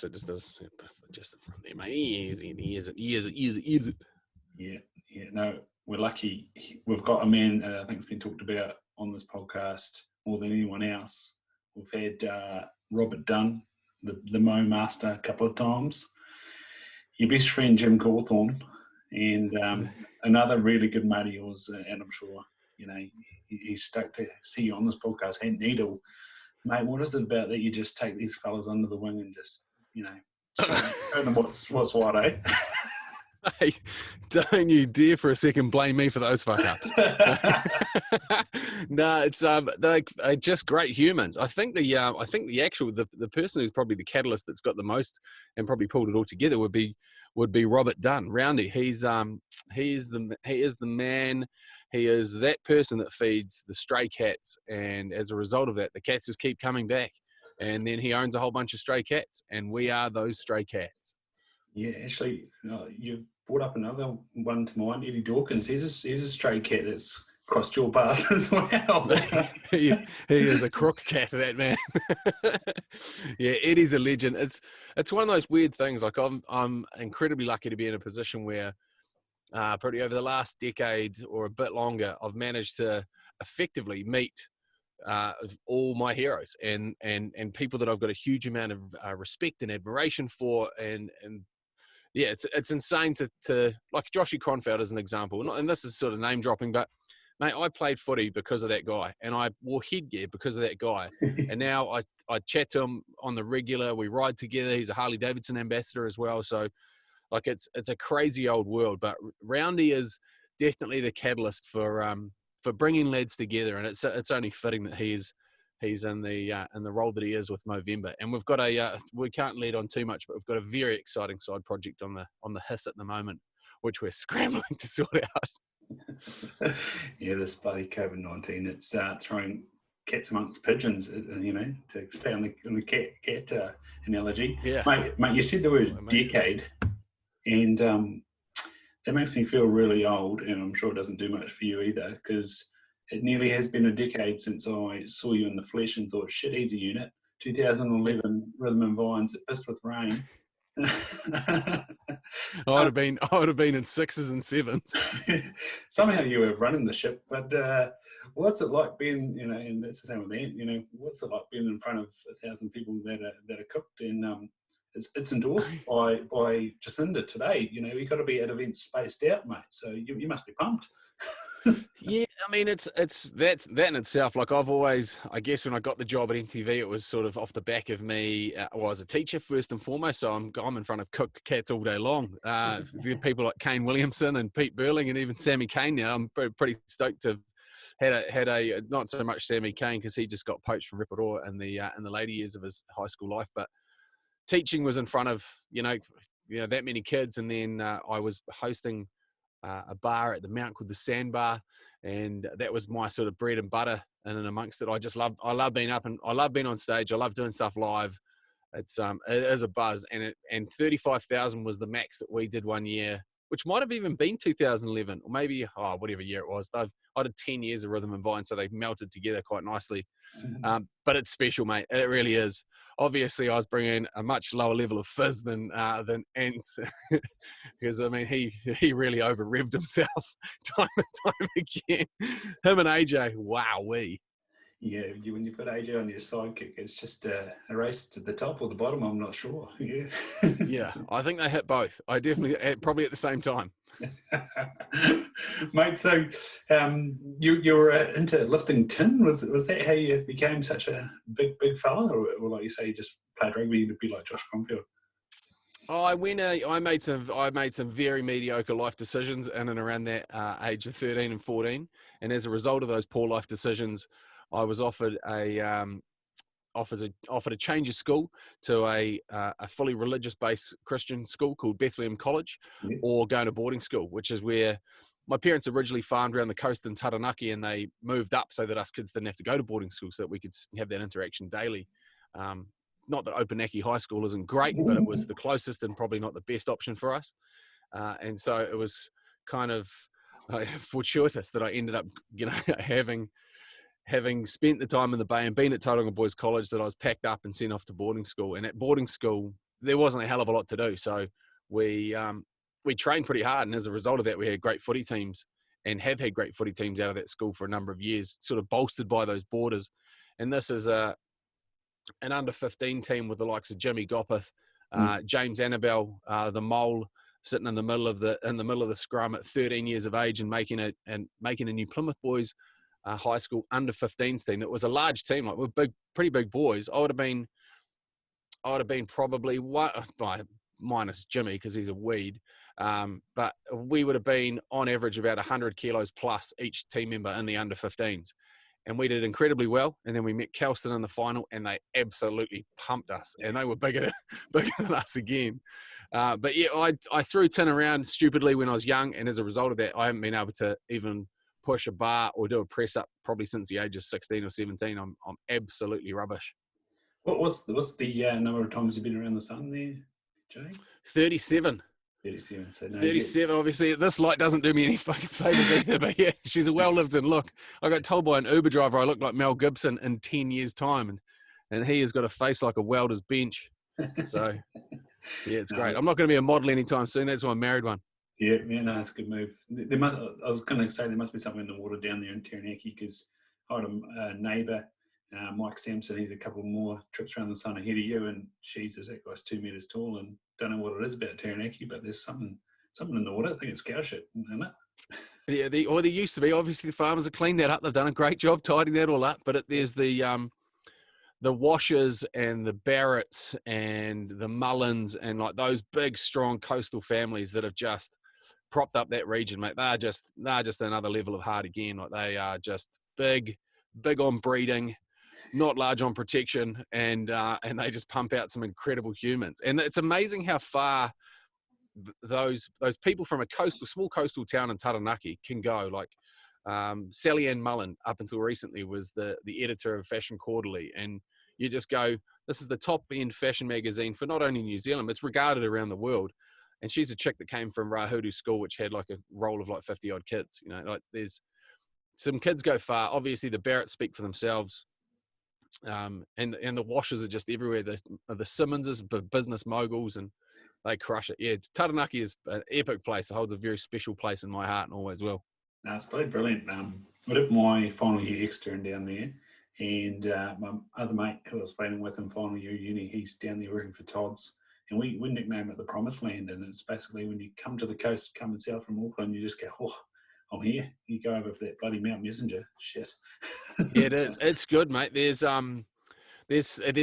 so it just does just from there, mate. Easy. Yeah. No, we're lucky. We've got a man I think it's been talked about on this podcast more than anyone else. We've had Robert Dunn, the Mo Master, a couple of times. Your best friend Jim Cawthorne, and another really good mate of yours, and I'm sure he's stoked to see you on this podcast. Hank Needle, mate, what is it about that you just take these fellas under the wing and just show them what's what, eh? Hey, don't you dare for a second blame me for those fuck ups. No, it's they're just great humans. I think the person who's probably the catalyst that's got the most and probably pulled it all together would be Robert Dunn, Roundy. He is the man. He is that person that feeds the stray cats, and as a result of that, the cats just keep coming back. And then he owns a whole bunch of stray cats, and we are those stray cats. Yeah, actually, you've brought up another one to mind, Eddie Dawkins. He's a stray cat that's crossed your path as well. he is a crook cat, that man. Yeah, Eddie's a legend. It's one of those weird things. Like I'm incredibly lucky to be in a position where probably over the last decade or a bit longer, I've managed to effectively meet all my heroes and people that I've got a huge amount of respect and admiration for, and yeah, it's insane to like Joshy Cronfeld as an example, and this is sort of name dropping, but mate, I played footy because of that guy, and I wore headgear because of that guy, and now I chat to him on the regular. We ride together. He's a Harley Davidson ambassador as well, so like it's a crazy old world. But Roundy is definitely the catalyst for bringing lads together, and it's only fitting that he's in the role that he is with Movember. And we've got we can't lead on too much, but we've got a very exciting side project on the hiss at the moment, which we're scrambling to sort out. Yeah, this bloody COVID-19, it's throwing cats amongst pigeons, to stay on the cat analogy. Yeah, mate, you said the word decade, and that makes me feel really old, and I'm sure it doesn't do much for you either, because it nearly has been a decade since I saw you in the flesh and thought, shit, easy unit. 2011 Rhythm and Vines, it pissed with rain. I would have been in 6s and 7s. Somehow you were running the ship, but what's it like being, and that's the same with Ant, what's it like being in front of 1,000 people that are cooked, and it's endorsed by Jacinda today. You got to be at events spaced out, mate. So you must be pumped. Yeah, I mean that's that in itself. Like I've always, I guess when I got the job at MTV, it was sort of off the back of me. I was a teacher first and foremost, so I'm in front of cooked cats all day long. People like Kane Williamson and Pete Burling and even Sammy Kane now. I'm pretty stoked to have had a not so much Sammy Kane because he just got poached from Ripperoo in the later years of his high school life, but teaching was in front of that many kids, and then I was hosting a bar at the Mount called the Sandbar, and that was my sort of bread and butter. And then amongst it, I love being up, and I love being on stage. I love doing stuff live. It is a buzz, and 35,000 was the max that we did one year, which might have even been 2011 or maybe whatever year it was. I did 10 years of Rhythm and Vine, so they melted together quite nicely. But it's special, mate. It really is. Obviously, I was bringing a much lower level of fizz than Ants, because I mean he really over revved himself time and time again. Him and AJ, wowee. Yeah, when you put AJ on your sidekick, it's just a race to the top or the bottom. I'm not sure. Yeah. Yeah, I think they hit both. I definitely probably at the same time. Mate, so you were into lifting tin. Was that how you became such a big fella, or like you say, you just played rugby to be like Josh Cronfeld? Oh, I made some very mediocre life decisions in and around that age of 13 and 14, and as a result of those poor life decisions, I was offered a change of school to a fully religious-based Christian school called Bethlehem College, or going to boarding school, which is where my parents originally farmed around the coast in Taranaki, and they moved up so that us kids didn't have to go to boarding school, so that we could have that interaction daily. Not that Opunaki High School isn't great, but it was the closest and probably not the best option for us. And so it was kind of fortuitous that I ended up, having spent the time in the Bay and been at Tauranga Boys College, that I was packed up and sent off to boarding school. And at boarding school, there wasn't a hell of a lot to do. So we trained pretty hard, and as a result of that, we had great footy teams and have had great footy teams out of that school for a number of years, sort of bolstered by those borders. And this is an under-15 team with the likes of Jimmy Gopeth, James Annabelle, the mole, sitting in the middle of the scrum at 13 years of age and making a New Plymouth Boys high school under-15s team. It was a large team, like we're pretty big boys. I would have been probably one, minus Jimmy because he's a weed, but we would have been on average about 100 kilos plus each team member in the under-15s. And we did incredibly well. And then we met Kelston in the final, and they absolutely pumped us. And they were bigger than us again. But yeah, I threw tin around stupidly when I was young, and as a result of that, I haven't been able to even push a bar or do a press up probably since the age of 16 or 17. I'm absolutely rubbish. What's the number of times you've been around the sun there, Jay? 37. 37. So 37. Obviously, this light doesn't do me any fucking favors either. But yeah, she's a well-lived-in look. I got told by an Uber driver I look like Mel Gibson in 10 years' time, and he has got a face like a welder's bench. So yeah, it's great. I'm not going to be a model anytime soon. That's why I married one. Yeah, no, it's a good move. I was going to say there must be something in the water down there in Taranaki, because I had a neighbour, Mike Sampson. He's a couple more trips around the sun ahead of you, and she's that guy's 2 meters tall, and don't know what it is about Taranaki, but there's something in the water. I think it's cow shit, isn't it? Yeah, there used to be. Obviously, the farmers have cleaned that up. They've done a great job tidying that all up. But there's the washers and the Barretts and the Mullins and like those big, strong coastal families that have just propped up that region, mate. They're just another level of hard again. Like they are just big on breeding, not large on protection, and they just pump out some incredible humans. And it's amazing how far those people from a small coastal town in Taranaki can go. Like Sally Ann Mullen, up until recently, was the editor of Fashion Quarterly, and you just go, this is the top end fashion magazine for not only New Zealand, it's regarded around the world. And she's a chick that came from Rahudu School, which had like a roll of like 50 odd kids. You know, like there's some kids go far. Obviously, the Barretts speak for themselves. And the washers are just everywhere. The Simmonses, business moguls, and they crush it. Yeah, Taranaki is an epic place. It holds a very special place in my heart and always will. No, it's pretty brilliant. I did my final year extern down there, and my other mate who I was playing with in final year uni, he's down there working for Todd's, and we nickname it the Promised Land. And it's basically when you come to the coast, coming south from Auckland, you just go, oh, I'm here. You go over that bloody Mount Messenger. Shit. Yeah, it is. It's good, mate. There's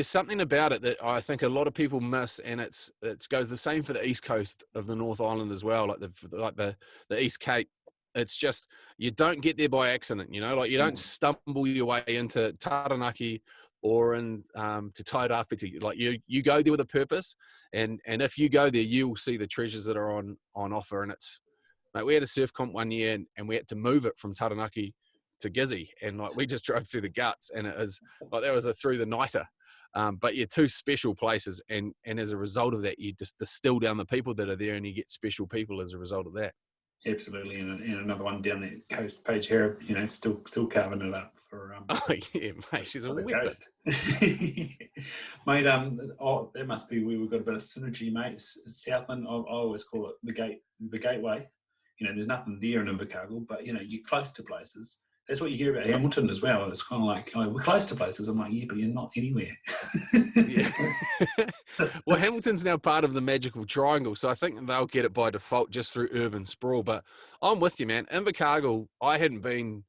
something about it that I think a lot of people miss, and it goes the same for the east coast of the North Island as well, like the East Cape. It's just, you don't get there by accident, you know, like you don't stumble your way into Taranaki or to Tairāwhiti. Like you go there with a purpose, and if you go there, you will see the treasures that are on offer. And it's, like, we had a surf comp one year, and we had to move it from Taranaki to Gizzy, and like we just drove through the guts, and it was like that was a through the nighter. But you're two special places, and as a result of that, you just distill down the people that are there, and you get special people as a result of that. Absolutely, and another one down the coast, Paige Harrop, you know, still carving it up for. Oh yeah, mate, she's a whippet. Mate, that must be where we've got a bit of synergy, mate. Southland, I always call it the gateway. You know, there's nothing there in Invercargill, but you know, you're close to places. That's what you hear about Hamilton as well. It's kind of like, oh, we're close to places. I'm like, yeah, but you're not anywhere. Yeah. Well, Hamilton's now part of the magical triangle, so I think they'll get it by default just through urban sprawl. But I'm with you, man. Invercargill, I hadn't been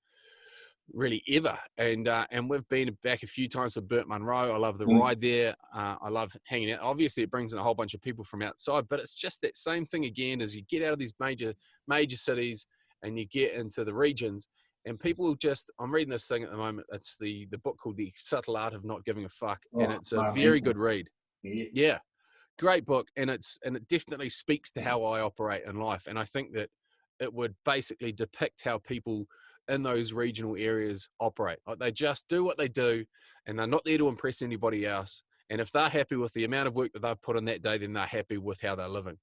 really ever, and we've been back a few times for Burt Munro. I love the ride there. I love hanging out. Obviously, it brings in a whole bunch of people from outside, but it's just that same thing again as you get out of these major cities and you get into the regions. And people just, I'm reading this thing at the moment. It's the book called The Subtle Art of Not Giving a Fuck. And it's a very good read. Yeah. Great book. And it definitely speaks to how I operate in life. And I think that it would basically depict how people in those regional areas operate. Like they just do what they do, and they're not there to impress anybody else. And if they're happy with the amount of work that they've put in that day, then they're happy with how they're living.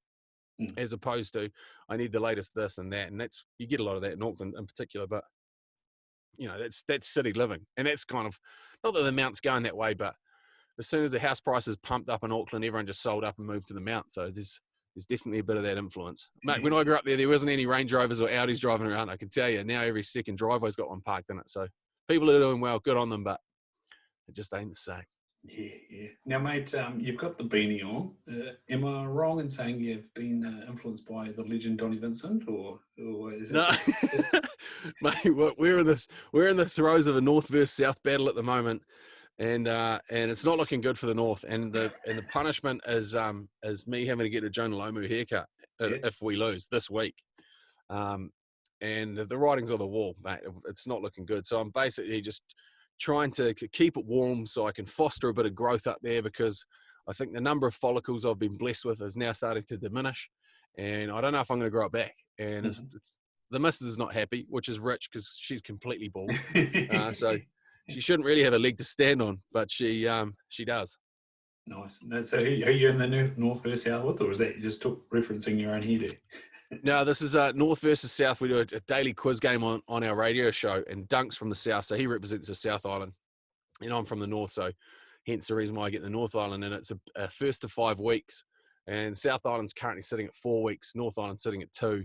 As opposed to, I need the latest this and that. And you get a lot of that in Auckland in particular, but you know, that's city living. And that's kind of, not that the Mount's going that way, but as soon as the house prices pumped up in Auckland, everyone just sold up and moved to the Mount. So there's definitely a bit of that influence. Mate, when I grew up there wasn't any Range Rovers or Audis driving around. I can tell you now every second driveway's got one parked in it. So people are doing well, good on them, but it just ain't the same. Yeah. Now, mate, you've got the beanie on. Am I wrong in saying you've been influenced by the legend Donnie Vincent, or is it? No, mate, we're in the throes of a North versus South battle at the moment, and it's not looking good for the North. And the punishment is me having to get a Jonah Lomu haircut if we lose this week. And the writing's on the wall, mate. It's not looking good. So I'm basically just trying to keep it warm so I can foster a bit of growth up there, because I think the number of follicles I've been blessed with is now starting to diminish, and I don't know if I'm going to grow it back. And it's the missus is not happy, which is rich because she's completely bald. So she shouldn't really have a leg to stand on, but she does. Nice. So are you in the North versus South with, or is that you just referencing your own hairdo? No, this is North versus South. We do a daily quiz game on our radio show, and Dunk's from the South, so he represents the South Island, and I'm from the North, so hence the reason why I get the North Island. And it's a first to 5 weeks, and South Island's currently sitting at 4 weeks, North Island's sitting at 2.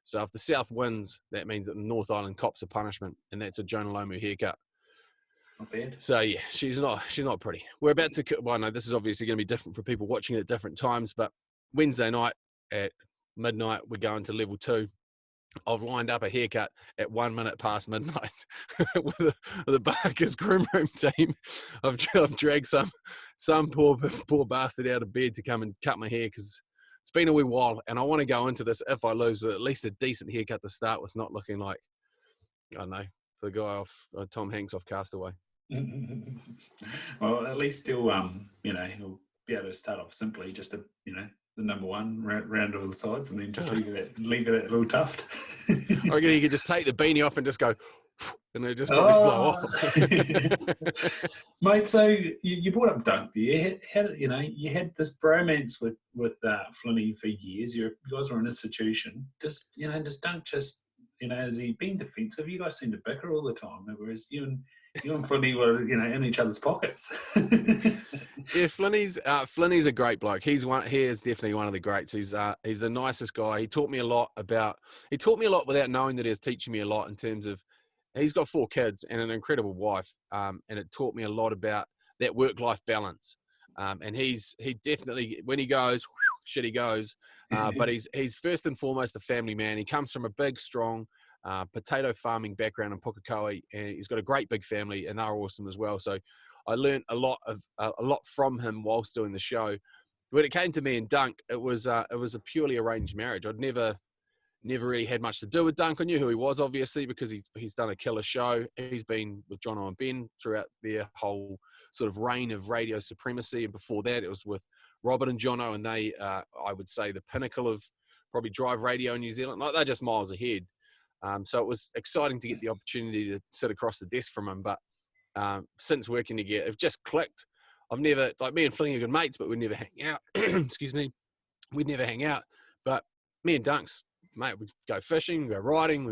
So if the South wins, that means that the North Island cops a punishment, and that's a Jonah Lomu haircut. Not bad. So yeah, she's not pretty. We're about to. Well, no, this is obviously going to be different for people watching it at different times, but Wednesday night at midnight, we're going to level 2. I've lined up a haircut at 1 minute past midnight with the Barker's groom room team. I've dragged some poor bastard out of bed to come and cut my hair, because it's been a wee while, and I want to go into this, if I lose, with at least a decent haircut to start with, not looking like, I don't know, the guy off Tom Hanks off Castaway. Well, at least he'll be able to start off simply, just the number one round over the sides, and then just leave it a little tuft. I reckon you could just take the beanie off and just go, and it just probably blow off. Mate, so you brought up Dunk there. You had this bromance with Flinny for years. You guys were an institution. Does Dunk just, is he being defensive? You guys seem to bicker all the time, whereas you and Flinny were, in each other's pockets. Yeah, Flinny's a great bloke. He is definitely one of the greats. He's the nicest guy. He taught me a lot without knowing that he was teaching me a lot, in terms of, he's got 4 kids and an incredible wife. And it taught me a lot about that work-life balance. And he definitely, when he goes, shit, he goes. But he's first and foremost a family man. He comes from a big, strong, potato farming background in Pukekohe, and he's got a great big family, and they're awesome as well. So I learned a lot from him whilst doing the show. When it came to me and Dunk, it was a purely arranged marriage. I'd never really had much to do with Dunk. I knew who he was, obviously, because he's done a killer show. He's been with Jono and Ben throughout their whole sort of reign of radio supremacy, and before that it was with Robert and Jono, and they I would say the pinnacle of probably drive radio in New Zealand. Like, they're just miles ahead. So it was exciting to get the opportunity to sit across the desk from him. But since working together, it just clicked. Me and Flinny are good mates, but we'd never hang out. Excuse me. We'd never hang out. But me and Dunks, mate, we'd go fishing, go riding.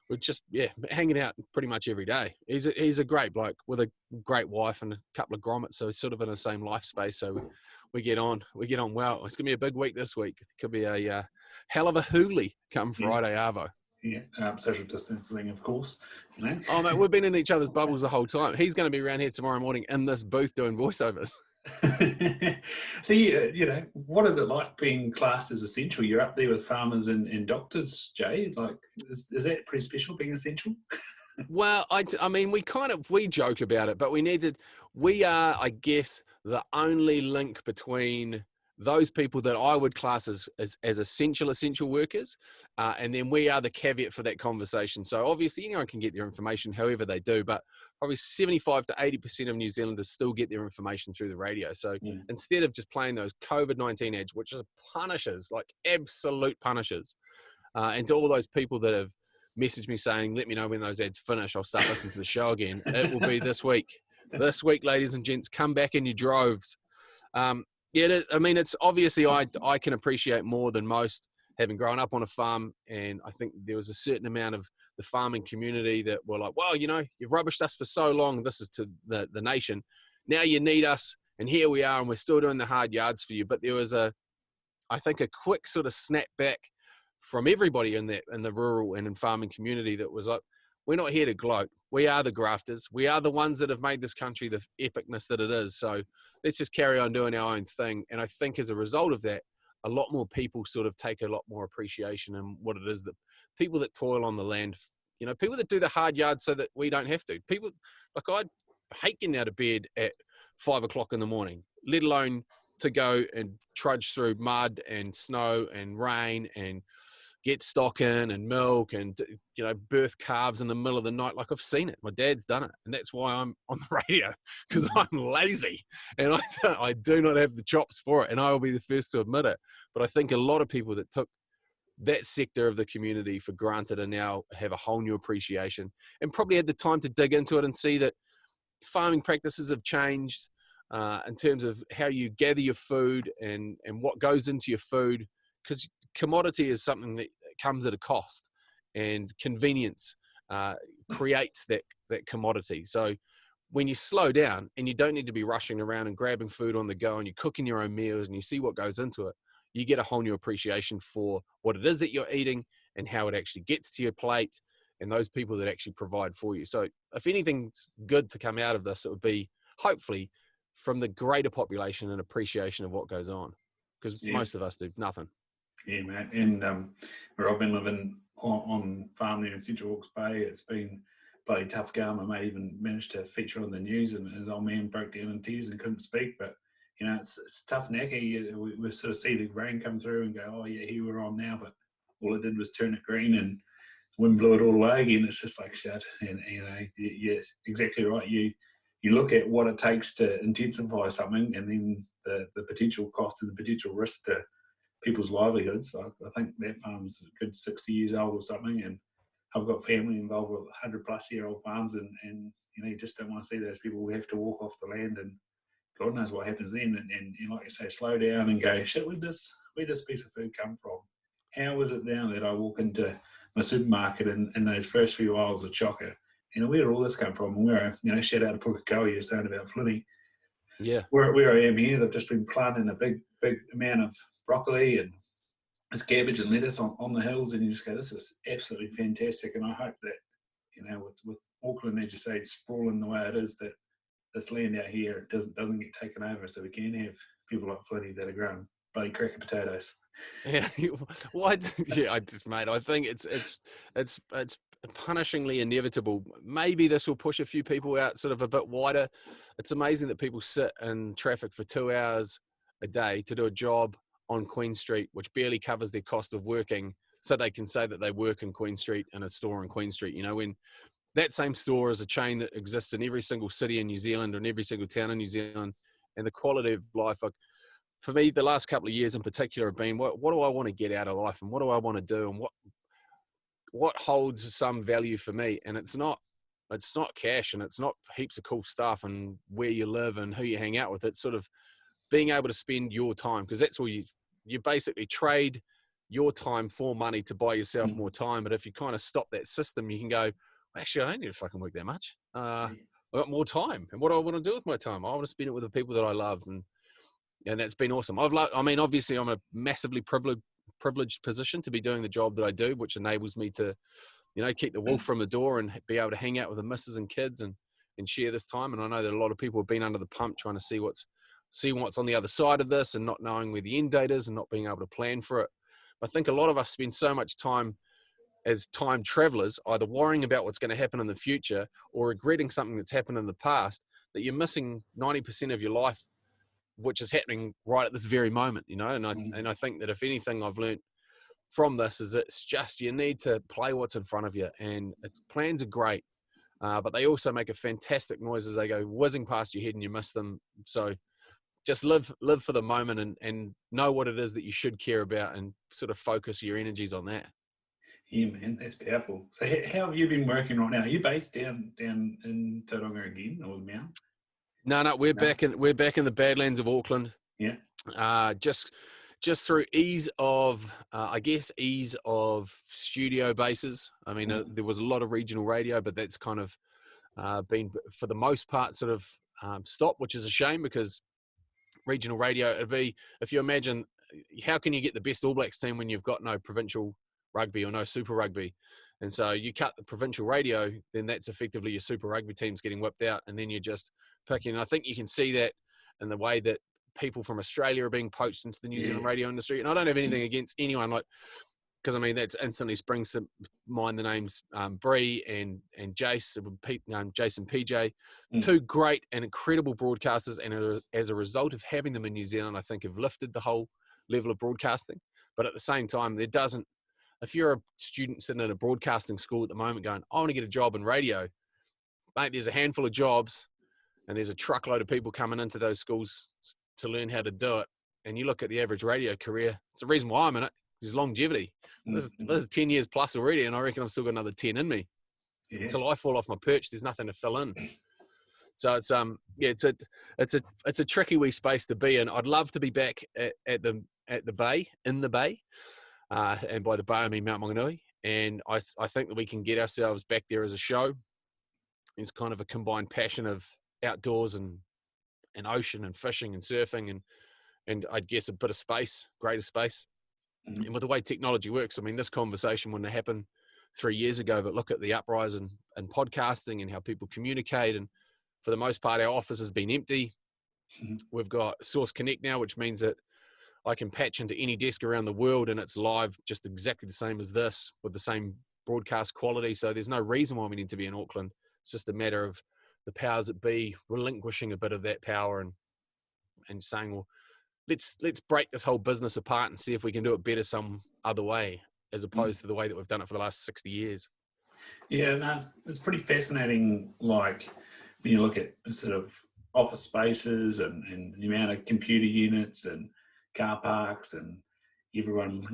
We're just, hanging out pretty much every day. He's a great bloke with a great wife and a couple of grommets, so sort of in the same life space. So we get on well. It's gonna be a big week this week. It could be a hell of a hoolie come Friday, Arvo. Yeah, social distancing, of course. Oh, mate, we've been in each other's bubbles the whole time. He's going to be around here tomorrow morning in this booth doing voiceovers. So, what is it like being classed as essential? You're up there with farmers and doctors, Jay. Like, is that pretty special, being essential? Well, I mean, we joke about it, but we are, I guess, the only link between those people that I would class as essential workers, and then we are the caveat for that conversation. So obviously anyone can get their information however they do, but probably 75 to 80% of New Zealanders still get their information through the radio. So instead of just playing those COVID-19 ads, which is punishes, like absolute punishes, and to all those people that have messaged me saying, let me know when those ads finish, I'll start listening to the show again. It will be this week. This week, ladies and gents, come back in your droves. Yeah, it is. I mean, it's obviously I can appreciate more than most, having grown up on a farm, and I think there was a certain amount of the farming community that were like, well, you've rubbished us for so long. This is to the nation. Now you need us. And here we are, and we're still doing the hard yards for you. But there was I think a quick sort of snap back from everybody in the rural and in farming community that was like, we're not here to gloat. We are the grafters. We are the ones that have made this country the epicness that it is. So let's just carry on doing our own thing. And I think as a result of that, a lot more people sort of take a lot more appreciation in what it is that people that toil on the land, people that do the hard yards so that we don't have to. People like I hate getting out of bed at 5 o'clock in the morning, let alone to go and trudge through mud and snow and rain and get stock in and milk and, birth calves in the middle of the night. Like I've seen it. My dad's done it. And that's why I'm on the radio, because I'm lazy and I do not have the chops for it. And I will be the first to admit it. But I think a lot of people that took that sector of the community for granted and now have a whole new appreciation and probably had the time to dig into it and see that farming practices have changed in terms of how you gather your food and what goes into your food, because commodity is something that comes at a cost, and convenience creates that commodity. So when you slow down and you don't need to be rushing around and grabbing food on the go, and you're cooking your own meals and you see what goes into it, you get a whole new appreciation for what it is that you're eating and how it actually gets to your plate and those people that actually provide for you. So if anything's good to come out of this, it would be hopefully from the greater population and appreciation of what goes on, because most of us do nothing. Yeah, mate. And where I've been living on farm there in Central Hawke's Bay, it's been bloody tough going. My mate even managed to feature on the news, and his old man broke down in tears and couldn't speak. But it's tough knacky. We sort of see the rain come through and go, oh yeah, here we're on now. But all it did was turn it green, and wind blew it all away again. It's just like shit. And yeah, exactly right. You look at what it takes to intensify something, and then the potential cost and the potential risk to people's livelihoods. I think that farm's a good 60 years old or something, and I've got family involved with 100-plus-year-old farms, and you just don't want to see those people who have to walk off the land, and God knows what happens then. And like I say, slow down and go, shit, where'd this piece of food come from? How is it now that I walk into my supermarket and those first few aisles of chocker, where did all this come from? And where, shout out to Pukekohe, you're saying about Flinny. Yeah. Where I am here, they've just been planting a big amount of broccoli and this cabbage and lettuce on the hills, and you just go, this is absolutely fantastic. And I hope that, with Auckland, as you say, sprawling the way it is, that this land out here doesn't get taken over, so we can have people like Flinny that are growing bloody cracker potatoes. Yeah, I think it's punishingly inevitable. Maybe this will push a few people out sort of a bit wider. It's amazing that people sit in traffic for 2 hours a day to do a job on Queen Street, which barely covers their cost of working, so they can say that they work in Queen Street in a store in Queen Street. When that same store is a chain that exists in every single city in New Zealand and every single town in New Zealand, and the quality of life, for me, the last couple of years in particular have been, what do I want to get out of life, and what do I want to do, and what holds some value for me? And it's not cash, and it's not heaps of cool stuff and where you live and who you hang out with. It's sort of being able to spend your time, because that's all you basically trade your time for money to buy yourself more time. But if you kind of stop that system, you can go, actually, I don't need to fucking work that much. I've got more time, and what do I want to do with my time? I want to spend it with the people that I love, and that's been awesome. Obviously, I'm a massively privileged position to be doing the job that I do, which enables me to, keep the wolf from the door and be able to hang out with the missus and kids and share this time. And I know that a lot of people have been under the pump trying to see what's on the other side of this, and not knowing where the end date is and not being able to plan for it. I think a lot of us spend so much time as time travelers, either worrying about what's going to happen in the future or regretting something that's happened in the past, that you're missing 90% of your life, which is happening right at this very moment, and I think that if anything I've learned from this is it's just, you need to play what's in front of you, and plans are great, but they also make a fantastic noise as they go whizzing past your head and you miss them. So just live for the moment and know what it is that you should care about, and sort of focus your energies on that. Yeah, man, that's powerful. So how have you been working right now? Are you based down in Tauranga again, or the Mount? No, we're back in the Badlands of Auckland. Yeah. Just through ease of studio bases. I mean, there was a lot of regional radio, but that's kind of been, for the most part, sort of stopped, which is a shame, because regional radio. It'd be, if you imagine, how can you get the best All Blacks team when you've got no provincial rugby or no Super Rugby? And so you cut the provincial radio, then that's effectively your Super Rugby teams getting whipped out, and then you're just picking. And I think you can see that in the way that people from Australia are being poached into the New Zealand radio industry. And I don't have anything against anyone, like, because I mean that instantly springs to mind the names Bree and Jace, Jason PJ, two great and incredible broadcasters, and as a result of having them in New Zealand, I think have lifted the whole level of broadcasting. But at the same time, if you're a student sitting in a broadcasting school at the moment going, I want to get a job in radio, mate, there's a handful of jobs and there's a truckload of people coming into those schools to learn how to do it. And you look at the average radio career, it's the reason why I'm in it. There's longevity. This is 10 years plus already, and I reckon I've still got another 10 in me. Until I fall off my perch, there's nothing to fill in. So it's a tricky wee space to be in. I'd love to be back at the bay, in the bay, and by the bay I mean Mount Maunganui. And I think that we can get ourselves back there as a show. It's kind of a combined passion of outdoors and ocean and fishing and surfing and I'd guess a bit of space, greater space. And with the way technology works, I mean, this conversation wouldn't have happened 3 years ago, but look at the uprise in podcasting and how people communicate. And for the most part, our office has been empty. We've got Source Connect now, which means that I can patch into any desk around the world and it's live just exactly the same as this with the same broadcast quality. So there's no reason why we need to be in Auckland. It's just a matter of the powers that be relinquishing a bit of that power and saying, well, let's break this whole business apart and see if we can do it better some other way, as opposed to the way that we've done it for the last 60 years. Yeah, no, it's pretty fascinating. Like when you look at sort of office spaces and the amount of computer units and car parks and everyone,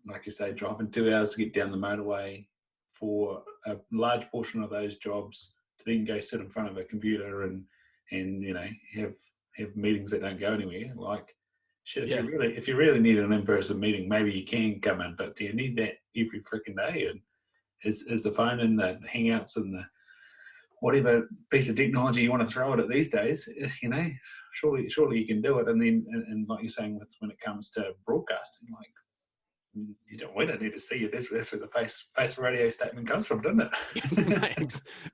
like you say, driving 2 hours to get down the motorway for a large portion of those jobs to then go sit in front of a computer and have meetings that don't go anywhere. Like, shit, if you really need an in-person meeting, maybe you can come in, but do you need that every freaking day? And is the phone and the Hangouts and the whatever piece of technology you want to throw at it these days, surely you can do it. And then, and like you're saying, when it comes to broadcasting, like, we don't need to see you. That's where the face radio statement comes from, doesn't it?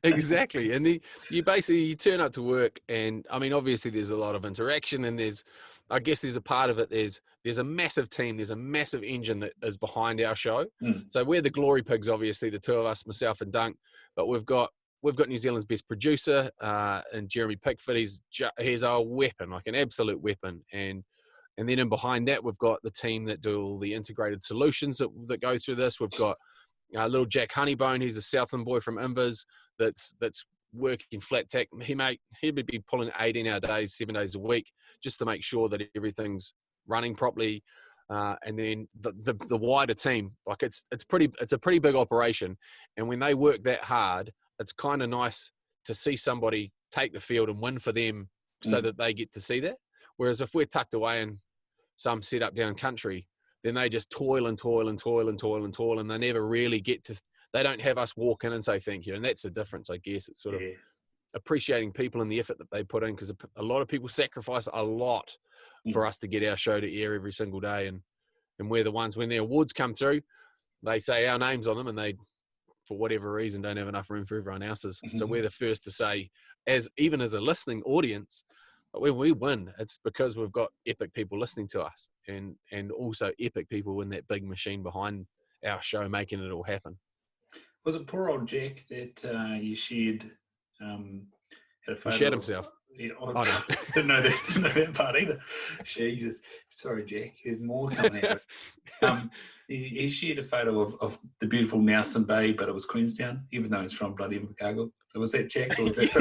Exactly. And you turn up to work, and I mean, obviously there's a lot of interaction, and I guess there's a part of it. There's a massive team. There's a massive engine that is behind our show. So we're the glory pigs, obviously, the two of us, myself and Dunk. But we've got New Zealand's best producer, and Jeremy Pickford. He's our weapon, like an absolute weapon. And then in behind that, we've got the team that do all the integrated solutions that go through this. We've got little Jack Honeybourne. He's a Southland boy from Invis that's working flat tack. He'd be pulling 18-hour days, 7 days a week, just to make sure that everything's running properly. And then the wider team, like it's a pretty big operation. And when they work that hard, it's kind of nice to see somebody take the field and win for them, so that they get to see that. Whereas if we're tucked away in some set up down country, then they just toil and they never really they don't have us walk in and say thank you. And that's the difference, I guess. It's sort of appreciating people and the effort that they put in, because a lot of people sacrifice a lot for us to get our show to air every single day. And we're the ones, when the awards come through, they say our names on them, and they, for whatever reason, don't have enough room for everyone else's. So we're the first to say, even as a listening audience, when we win, it's because we've got epic people listening to us, and also epic people in that big machine behind our show making it all happen. Was it poor old Jack that you shared? Had a photo. He shat himself. Yeah, I didn't know that part either. Jesus, sorry, Jack. There's more coming out. He shared a photo of the beautiful Nelson Bay, but it was Queenstown, even though it's from bloody Invercargill. Was that Jack? Or was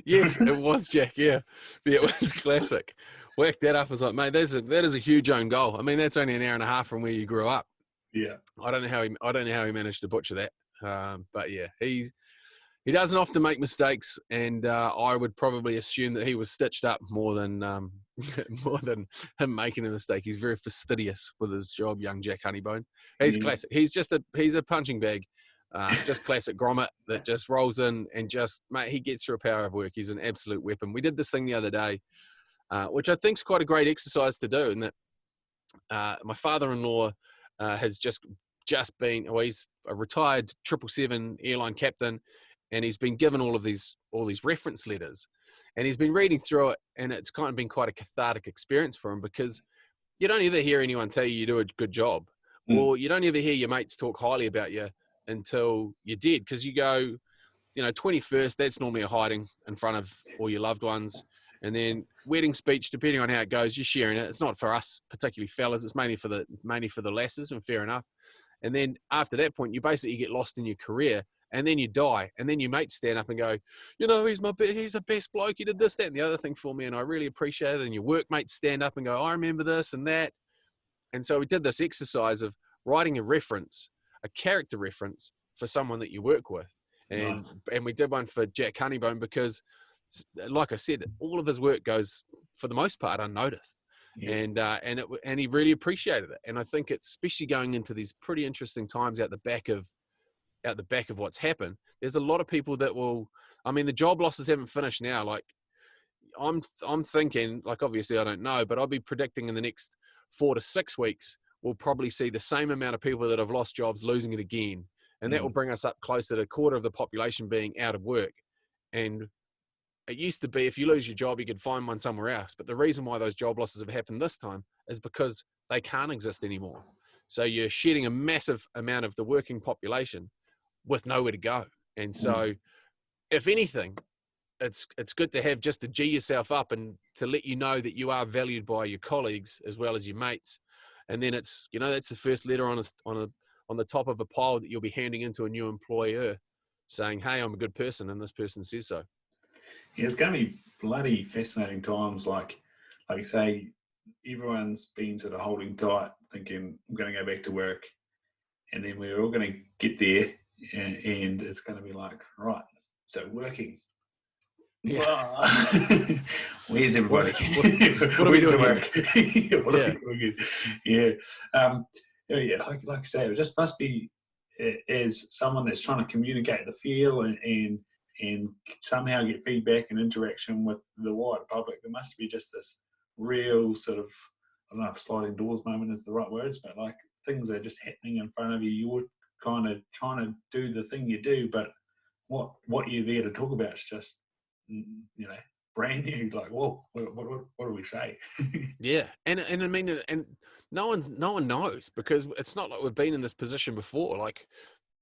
yes, it was Jack. Yeah, it was classic. Whacked that up. I was like, mate, that is a huge own goal. I mean, that's only an hour and a half from where you grew up. Yeah. I don't know how he managed to butcher that. But yeah, he doesn't often make mistakes, and I would probably assume that he was stitched up more than him making a mistake. He's very fastidious with his job, young Jack Honeybone. He's classic. He's a punching bag. Just classic grommet that just rolls in and just, mate, he gets through a power of work. He's an absolute weapon. We did this thing the other day. which I think is quite a great exercise to do. And that my father-in-law has just been, well, he's a retired 777 airline captain, and he's been given all these reference letters, and he's been reading through it, and it's kind of been quite a cathartic experience for him, because you don't ever hear anyone tell you do a good job, or you don't ever hear your mates talk highly about you until you're dead, because you go, 21st, that's normally a hiding in front of all your loved ones. And then wedding speech, depending on how it goes, you're sharing it. It's not for us, particularly fellas. It's mainly for the lasses, and fair enough. And then after that point, you basically get lost in your career, and then you die. And then your mates stand up and go, he's the best bloke. He did this, that, and the other thing for me, and I really appreciate it. And your workmates stand up and go, I remember this and that. And so we did this exercise of writing a character reference for someone that you work with. And Nice. and we did one for Jack Honeybone, because, like I said, all of his work goes, for the most part, unnoticed. Yeah. And he really appreciated it. And I think it's, especially going into these pretty interesting times out the back of what's happened, there's a lot of people that will, the job losses haven't finished now. Like, I'm thinking, like, obviously I don't know, but I'll be predicting in the next 4 to 6 weeks, we'll probably see the same amount of people that have lost jobs losing it again. And that will bring us up closer to a quarter of the population being out of work. And it used to be, if you lose your job, you could find one somewhere else. But the reason why those job losses have happened this time is because they can't exist anymore. So you're shedding a massive amount of the working population with nowhere to go. And so, if anything, it's good to have, just to G yourself up and to let you know that you are valued by your colleagues as well as your mates. And then it's, that's the first letter on the top of a pile that you'll be handing into a new employer, saying, hey, I'm a good person, and this person says so. Yeah, it's going to be bloody fascinating times. Like you say, everyone's been sort of holding tight, thinking, I'm going to go back to work. And then we're all going to get there, and it's going to be like, right, so working. Yeah. Where's everybody? What are we doing here? What are we doing here? Yeah. Like I say, it just must be, as someone that's trying to communicate the feel and somehow get feedback and interaction with the wider public, there must be just this real sort of, I don't know if sliding doors moment is the right words, but like things are just happening in front of you. You're kind of trying to do the thing you do, but what you're there to talk about is just, brand new. Like, whoa, what do we say? Yeah, and no one knows, because it's not like we've been in this position before. Like,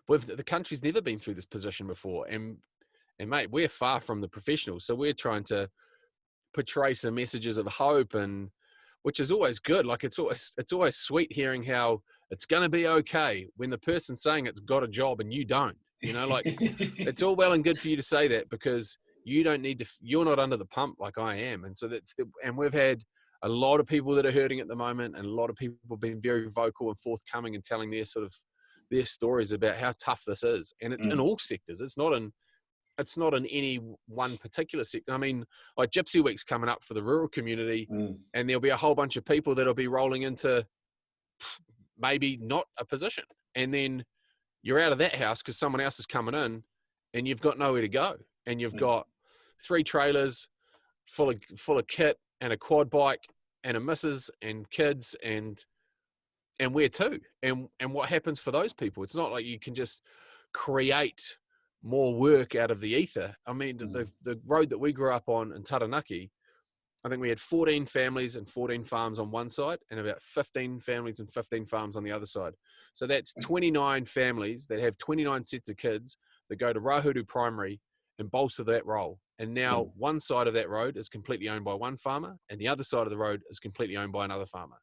the country's never been through this position before, and mate, we're far from the professionals, so we're trying to portray some messages of hope, and which is always good. Like, it's always sweet hearing how it's going to be okay when the person saying it's got a job and you don't. Like, it's all well and good for you to say that, because you don't need to. You're not under the pump like I am, and so and we've had a lot of people that are hurting at the moment, and a lot of people have been very vocal and forthcoming and telling their stories about how tough this is, and it's in all sectors. It's not in any one particular sector. Like Gypsy Week's coming up for the rural community, and there'll be a whole bunch of people that'll be rolling into maybe not a position, and then you're out of that house because someone else is coming in, and you've got nowhere to go, and you've got 3 trailers full of kit and a quad bike and a missus and kids and where to, and what happens for those people? It's not like you can just create more work out of the ether. The road that we grew up on in Taranaki, I think we had 14 families and 14 farms on one side, and about 15 families and 15 farms on the other side. So that's 29 families that have 29 sets of kids that go to Rahuru Primary and bolster that role. And now one side of that road is completely owned by one farmer, and the other side of the road is completely owned by another farmer.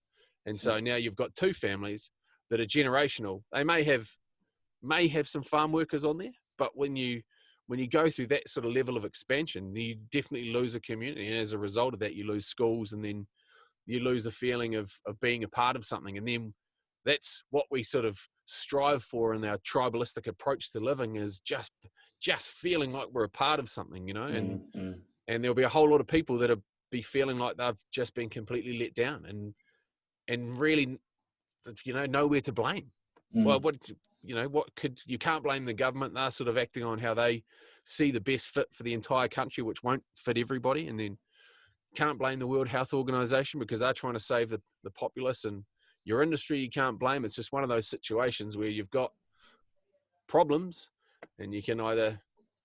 And so now you've got 2 families that are generational. They may have some farm workers on there, but when you go through that sort of level of expansion, you definitely lose a community. And as a result of that, you lose schools, and then you lose a feeling of being a part of something. And then that's what we sort of strive for in our tribalistic approach to living, is just feeling like we're a part of something, and there'll be a whole lot of people that'll be feeling like they've just been completely let down and really, nowhere to blame. Well, you can't blame the government. They're sort of acting on how they see the best fit for the entire country, which won't fit everybody. And then can't blame the World Health Organization because they're trying to save the populace, and your industry you can't blame. It's just one of those situations where you've got problems and you can either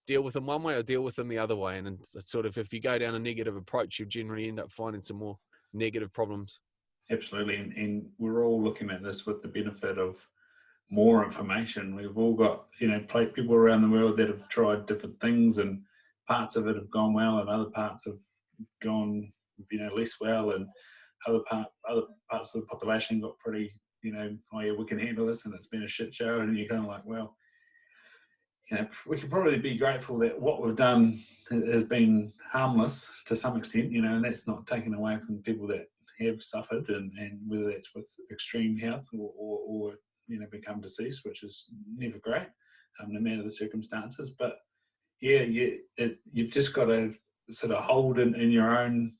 deal with them one way or deal with them the other way. And it's sort of, if you go down a negative approach, you generally end up finding some more negative problems. Absolutely. And we're all looking at this with the benefit of more information. We've all got, people around the world that have tried different things, and parts of it have gone well and other parts have gone, less well, and other parts of the population got pretty, oh yeah, we can handle this, and it's been a shit show. And you're kind of like, well, we can probably be grateful that what we've done has been harmless to some extent, and that's not taken away from people that have suffered, and whether that's with extreme health or become deceased, which is never great, no matter the circumstances. But yeah, you've just got to sort of hold in your own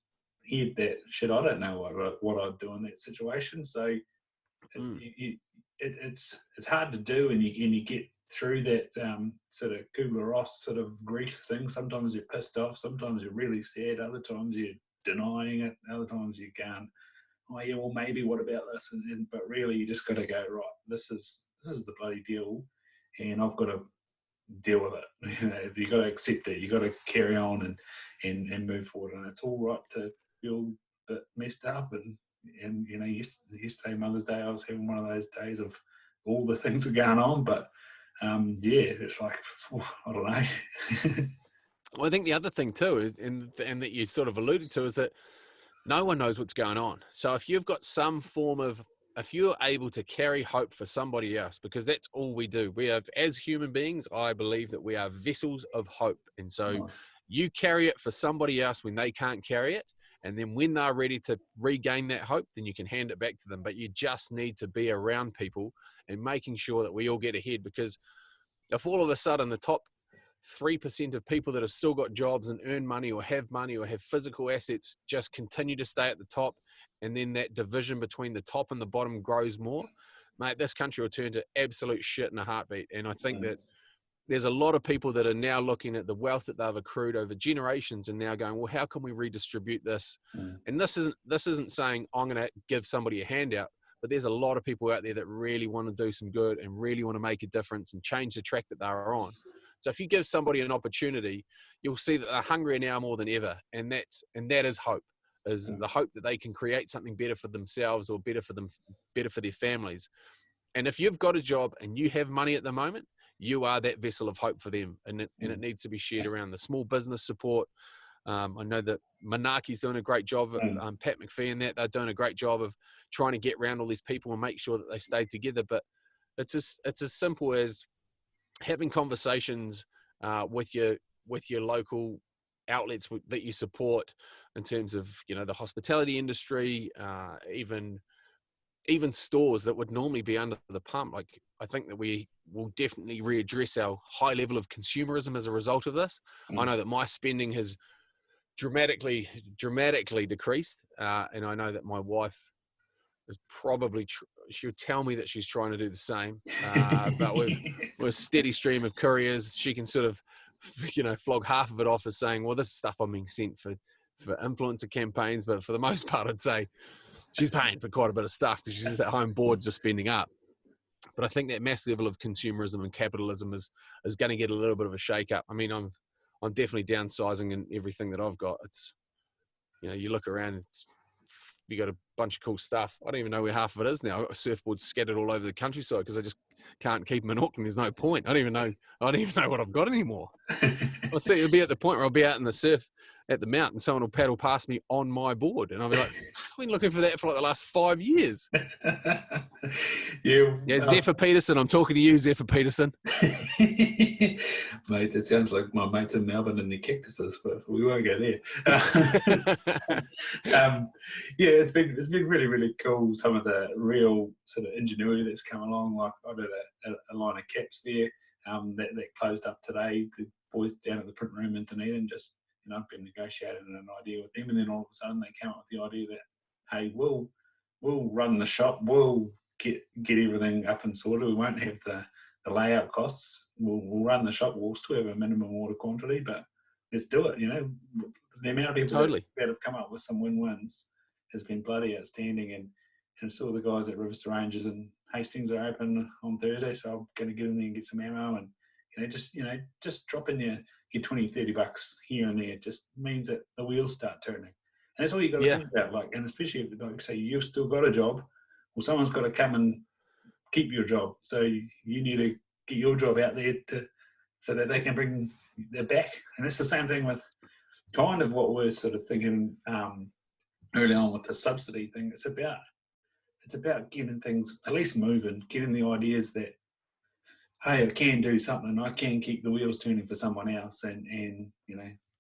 head that, shit, I don't know what I'd do in that situation. So it's hard to do, and you get through that sort of Kubler-Ross sort of grief thing. Sometimes you're pissed off, sometimes you're really sad, other times you're denying it, other times you're going, oh yeah, well maybe what about this? But really you just got to go, right, this is the bloody deal, and I've got to deal with it. You got to accept it. You got to carry on and move forward. And it's all right to feel a bit messed up. And yesterday, Mother's Day, I was having one of those days of all the things were going on. But it's like, I don't know. Well, I think the other thing too is, and that you sort of alluded to, is that no one knows what's going on. So if you've got some form of, if you're able to carry hope for somebody else, because that's all we do. We have, as human beings, I believe that we are vessels of hope. And so you carry it for somebody else when they can't carry it. And then when they're ready to regain that hope, then you can hand it back to them. But you just need to be around people and making sure that we all get ahead. Because if all of a sudden the top 3% of people that have still got jobs and earn money or have physical assets just continue to stay at the top, and then that division between the top and the bottom grows more, mate, this country will turn to absolute shit in a heartbeat. And I think that there's a lot of people that are now looking at the wealth that they've accrued over generations and now going, well, how can we redistribute this? And this isn't saying I'm going to give somebody a handout, but there's a lot of people out there that really want to do some good and really want to make a difference and change the track that they're on. So if you give somebody an opportunity, you'll see that they're hungrier now more than ever. And that is hope, is the hope that they can create something better for themselves or better for their families. And if you've got a job and you have money at the moment, you are that vessel of hope for them. And it needs to be shared around. The small business support. I know that Manaki's doing a great job, Pat McPhee and they're doing a great job of trying to get around all these people and make sure that they stay together. But it's as simple as having conversations with your local outlets that you support in terms of, the hospitality industry, even stores that would normally be under the pump. Like, I think that we will definitely readdress our high level of consumerism as a result of this. I know that my spending has dramatically decreased, and I know that my wife is probably she'll tell me that she's trying to do the same, but with a steady stream of couriers, she can sort of flog half of it off as saying, well, this stuff I'm being sent for influencer campaigns, but for the most part I'd say she's paying for quite a bit of stuff because she's at home bored just spending up. But I think that mass level of consumerism and capitalism is going to get a little bit of a shake up. I mean, I'm definitely downsizing in everything that I've got. It's, you look around, you got a bunch of cool stuff. I don't even know where half of it is now. I've got surfboards scattered all over the countryside because I just can't keep them in Auckland. There's no point. I don't even know what I've got anymore. I'll see, it'll be at the point where I'll be out in the surf at the mountain, someone will paddle past me on my board, and I'll be like, I've been looking for that for like the last 5 years. Yeah, Zephyr Peterson. I'm talking to you, Zephyr Peterson. Mate, that sounds like my mates in Melbourne and their cactuses, but we won't go there. It's been really, really cool. Some of the real sort of ingenuity that's come along. Like, I did a line of caps there that closed up today. The boys down at the print room in Dunedin just, I've been negotiating an idea with them, and then all of a sudden they came up with the idea that, hey, we'll run the shop, we'll get everything up and sorted. We won't have the layout costs. We'll run the shop. We'll still have a minimum order quantity, but let's do it. the amount of people Totally. that have come up with some win-wins has been bloody outstanding. And still the guys at Riverster Rangers and Hastings are open on Thursday, so I'm going to get in there and get some ammo. And just dropping your 20, $30 here and there just means that the wheels start turning. And that's all you got to think about. Like, and especially if, like, say, you've still got a job, well, someone's got to come and keep your job. So you need to get your job out there so that they can bring their back. And it's the same thing with kind of what we're sort of thinking early on with the subsidy thing. It's about getting things at least moving, getting the ideas that, hey, I can do something. I can keep the wheels turning for someone else, and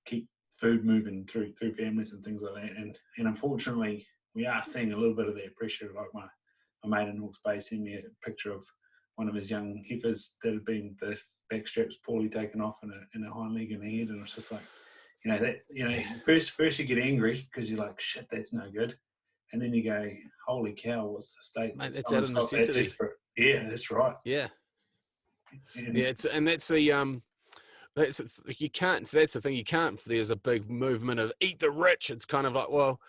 keep food moving through families and things like that. And unfortunately, we are seeing a little bit of that pressure. Like my mate in Hawke's Bay sent me a picture of one of his young heifers that had been the backstraps poorly taken off in a hind leg and a head, and it's just like, first you get angry because you're like, shit, that's no good. And then you go, holy cow, what's the state? Mate, that's out of necessity. Yeah, that's right. Yeah. And That's the thing. You can't, there's a big movement of eat the rich. It's kind of like, well,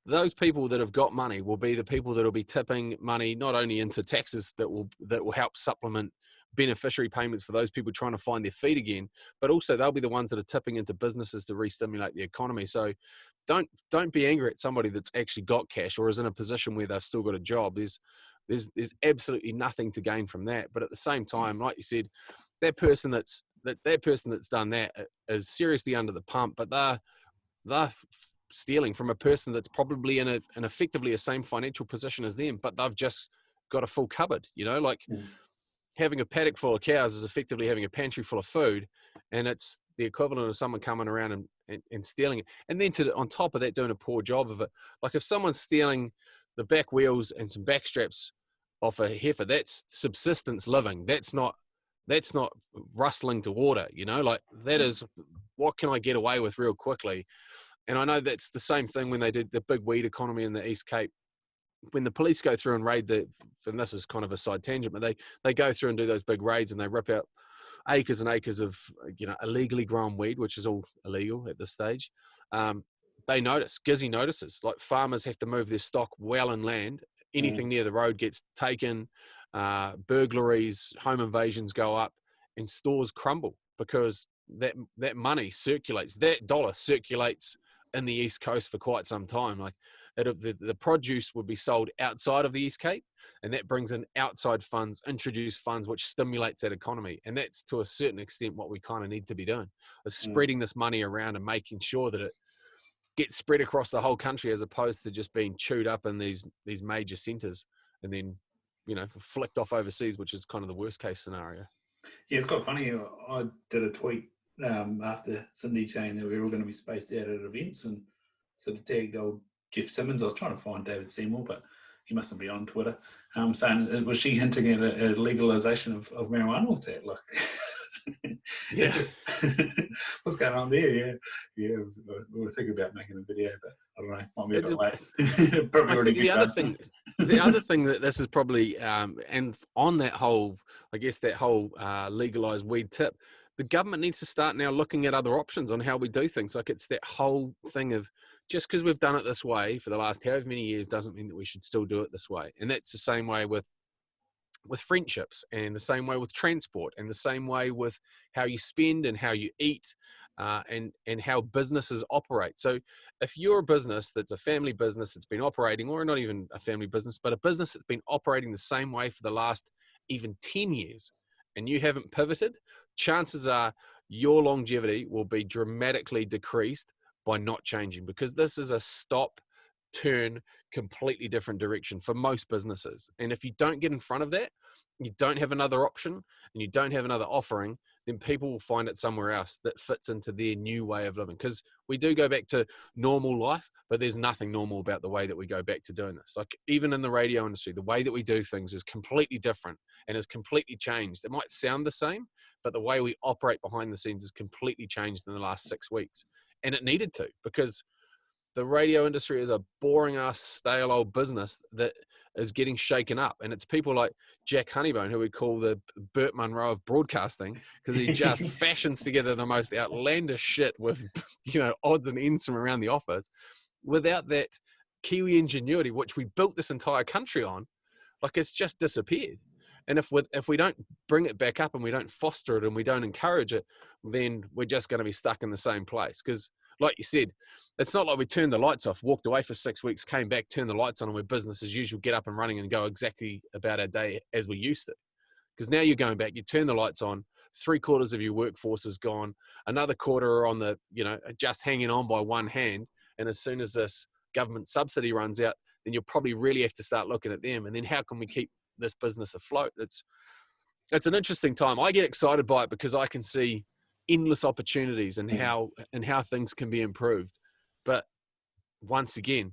those people that have got money will be the people that will be tipping money, not only into taxes that will help supplement beneficiary payments for those people trying to find their feet again, but also they'll be the ones that are tipping into businesses to re-stimulate the economy. So don't be angry at somebody that's actually got cash or is in a position where they've still got a job. There's absolutely nothing to gain from that. But at the same time, like you said, that person that's done that is seriously under the pump, but they're stealing from a person that's probably in effectively a same financial position as them, but they've just got a full cupboard, having a paddock full of cows is effectively having a pantry full of food, and it's the equivalent of someone coming around and stealing it. And then on top of that, doing a poor job of it. Like if someone's stealing the back wheels and some back straps off a heifer, that's subsistence living. That's not rustling to water, like that is what can I get away with real quickly. And I know that's the same thing when they did the big weed economy in the East Cape. When the police go through and raid and this is kind of a side tangent, but they go through and do those big raids and they rip out acres and acres of, illegally grown weed, which is all illegal at this stage. They notice, Gizzy notices, like farmers have to move their stock well inland. Anything near the road gets taken, burglaries, home invasions go up, and stores crumble because that money circulates, that dollar circulates in the East Coast for quite some time. Like the produce would be sold outside of the East Cape, and that brings in outside funds, introduce funds, which stimulates that economy. And that's to a certain extent what we kind of need to be doing, is spreading this money around and making sure that it gets spread across the whole country as opposed to just being chewed up in these major centers and then, flicked off overseas, which is kind of the worst case scenario. Yeah, it's quite funny. I did a tweet after Cindy saying that we were all going to be spaced out at events, and sort of tagged old Jeff Simmons. I was trying to find David Seymour, but he mustn't be on Twitter. Saying, was she hinting at a legalization of marijuana with that? Like, it's just what's going on there? Yeah. We were thinking about making a video, but I don't know. Might be a bit late. Probably already. The other thing that this is probably, and on that whole, I guess that whole legalized weed tip, the government needs to start now looking at other options on how we do things. Like it's that whole thing of just because we've done it this way for the last however many years doesn't mean that we should still do it this way. And that's the same way with friendships, and the same way with transport, and the same way with how you spend and how you eat, and how businesses operate. So if you're a business that's a family business that's been operating, or not even a family business, but a business that's been operating the same way for the last even 10 years, and you haven't pivoted, chances are your longevity will be dramatically decreased by not changing, because this is a stop, turn, completely different direction for most businesses. And if you don't get in front of that, you don't have another option and you don't have another offering, then people will find it somewhere else that fits into their new way of living. Because we do go back to normal life, but there's nothing normal about the way that we go back to doing this. Like even in the radio industry, the way that we do things is completely different and has completely changed. It might sound the same, but the way we operate behind the scenes has completely changed in the last 6 weeks. And it needed to, because the radio industry is a boring ass stale old business that is getting shaken up. And it's people like Jack Honeybone, who we call the Burt Munro of broadcasting, because he just fashions together the most outlandish shit with, odds and ends from around the office. Without that Kiwi ingenuity, which we built this entire country on, like, it's just disappeared. And if we don't bring it back up and we don't foster it and we don't encourage it, then we're just going to be stuck in the same place. Because like you said, it's not like we turned the lights off, walked away for 6 weeks, came back, turned the lights on, and we're business as usual, get up and running and go exactly about our day as we used to. Because now you're going back, you turn the lights on, 3/4 of your workforce is gone, another quarter are on the, just hanging on by one hand. And as soon as this government subsidy runs out, then you'll probably really have to start looking at them. And then how can we keep this business afloat? It's an interesting time. I get excited by it because I can see endless opportunities and how things can be improved. But once again,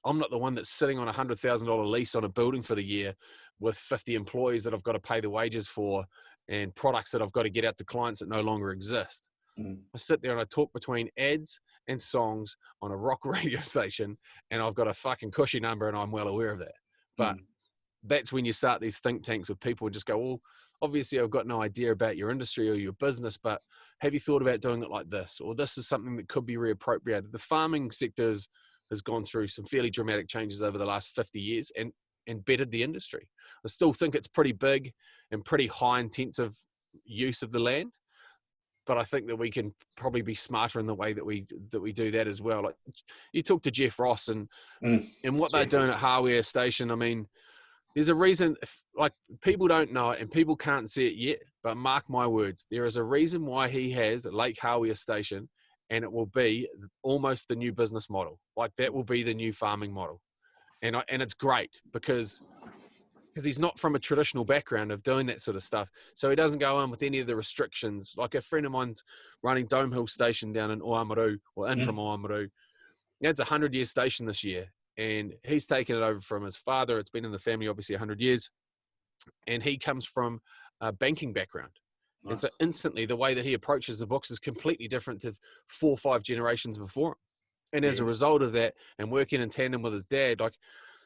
I'm not the one that's sitting on $100,000 lease on a building for the year with 50 employees that I've got to pay the wages for and products that I've got to get out to clients that no longer exist. I sit there and I talk between ads and songs on a rock radio station, and I've got a fucking cushy number, and I'm well aware of that. But that's when you start these think tanks with people and just go, well, obviously I've got no idea about your industry or your business, but have you thought about doing it like this? Or this is something that could be reappropriated. The farming sector has gone through some fairly dramatic changes over the last 50 years and bettered the industry. I still think it's pretty big and pretty high intensive use of the land, but I think that we can probably be smarter in the way that we do that as well. Like, you talk to Jeff Ross and what they're doing at Hardware Station. I mean, there's a reason, like, people don't know it and people can't see it yet, but mark my words, there is a reason why he has a Lake Hardware Station, and it will be almost the new business model. Like, that will be the new farming model. And it's great because he's not from a traditional background of doing that sort of stuff. So he doesn't go in with any of the restrictions. Like, a friend of mine's running Dome Hill Station down in Oamaru, or in from Oamaru. That's a 100-year station this year. And he's taken it over from his father. It's been in the family, obviously, 100 years. And he comes from a banking background. Nice. And so instantly, the way that he approaches the books is completely different to 4 or 5 generations before him. And as a result of that, and working in tandem with his dad, like,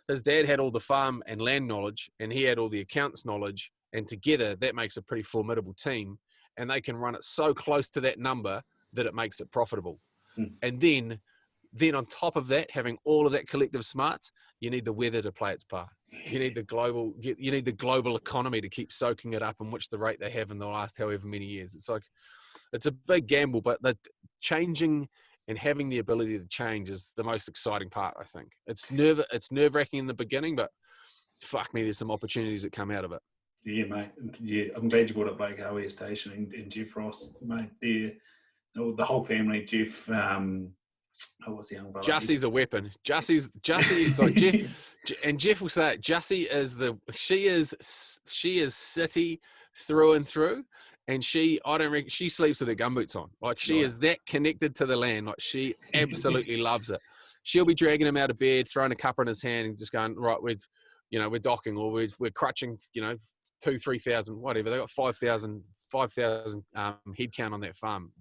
his dad had all the farm and land knowledge, and he had all the accounts knowledge. And together, that makes a pretty formidable team. And they can run it so close to that number that it makes it profitable. And then on top of that, having all of that collective smarts, you need the weather to play its part. You need the global economy to keep soaking it up, in which the rate they have in the last however many years. It's like, it's a big gamble, but the changing and having the ability to change is the most exciting part, I think. It's nerve-wracking in the beginning, but fuck me, there's some opportunities that come out of it. Yeah, mate. Yeah, I'm glad you brought up Lake Hardware Station and Jeff Ross, mate. The whole family, Jeff. What's the young fella? Jussie's a weapon. Jussie, like Jeff, and Jeff will say it. Jussie she is city through and through, and she sleeps with her gumboots on. Like, she is that connected to the land. Like, she absolutely loves it. She'll be dragging him out of bed, throwing a cuppa in his hand, and just going, right, we're docking, or we're crutching, 2,000-3,000, whatever. They got 5,000 head count on that farm,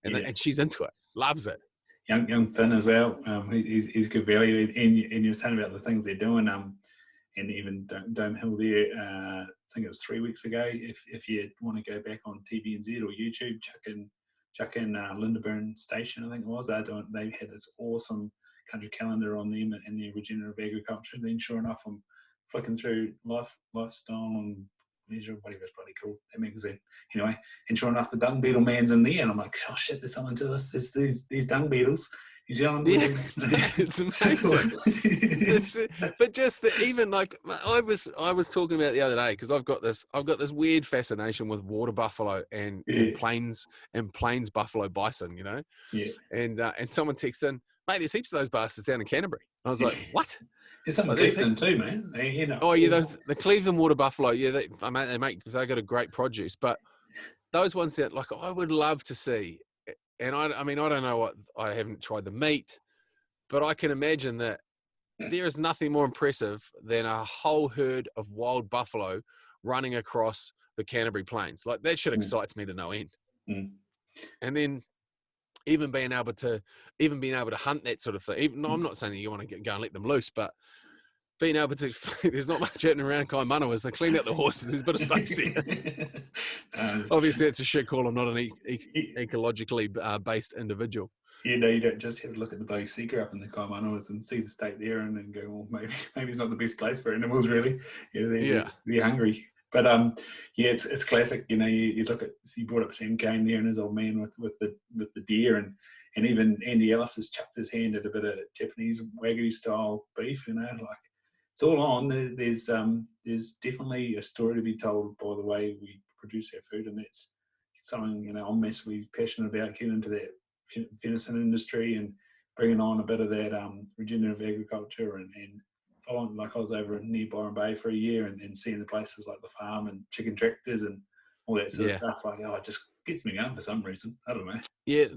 and she's into it, loves it. Young Finn as well. He's good value, and you're saying about the things they're doing. And even Dome Hill there. I think it was 3 weeks ago. If you want to go back on TVNZ or YouTube, chuck in Lindaburn Station. I think it was. They had this awesome country calendar on them and the regenerative agriculture. Then sure enough, I'm flicking through Lifestyle and Leisure, whatever it's bloody called, that magazine. Anyway, and sure enough, the dung beetle man's in there, and I'm like, oh shit, there's something to this. There's these dung beetles. New Zealand. Yeah, it's amazing. But just even like I was talking about the other day, because I've got this weird fascination with water buffalo and plains buffalo bison, Yeah. And someone texted in, mate, there's heaps of those bastards down in Canterbury. I was like, what? There's some Cleveland too, man. Oh yeah, the Cleveland water buffalo. Yeah, they got a great produce, but those ones that, like, I would love to see. And I mean, I don't know what, I haven't tried the meat, but I can imagine that there is nothing more impressive than a whole herd of wild buffalo running across the Canterbury Plains. Like, that shit excites me to no end. And then even being able to hunt that sort of thing. I'm not saying that you want to go and let them loose, but being able to, there's not much happening around Kaimanawa. As they clean out the horses, there's a bit of space there. Obviously, it's a shit call. I'm not an ecologically based individual. You know, you don't just have to look at the bloody seeker up in the Kaimanawas and see the state there and then go, well, maybe it's not the best place for animals, really. They're hungry. But yeah, it's classic. You know, you look at, you brought up Sam Kane there and his old man with the deer, and even Andy Ellis has chucked his hand at a bit of Japanese Wagyu style beef. You know, like it's all on. There's definitely a story to be told by the way we produce our food, and that's something, you know, I'm massively passionate about, getting into that venison industry and bringing on a bit of that regenerative agriculture and following, like I was over near Byron Bay for a year and seeing the places like the farm and chicken tractors and all that sort of stuff. Like, it just gets me going for some reason. I don't know. Yeah,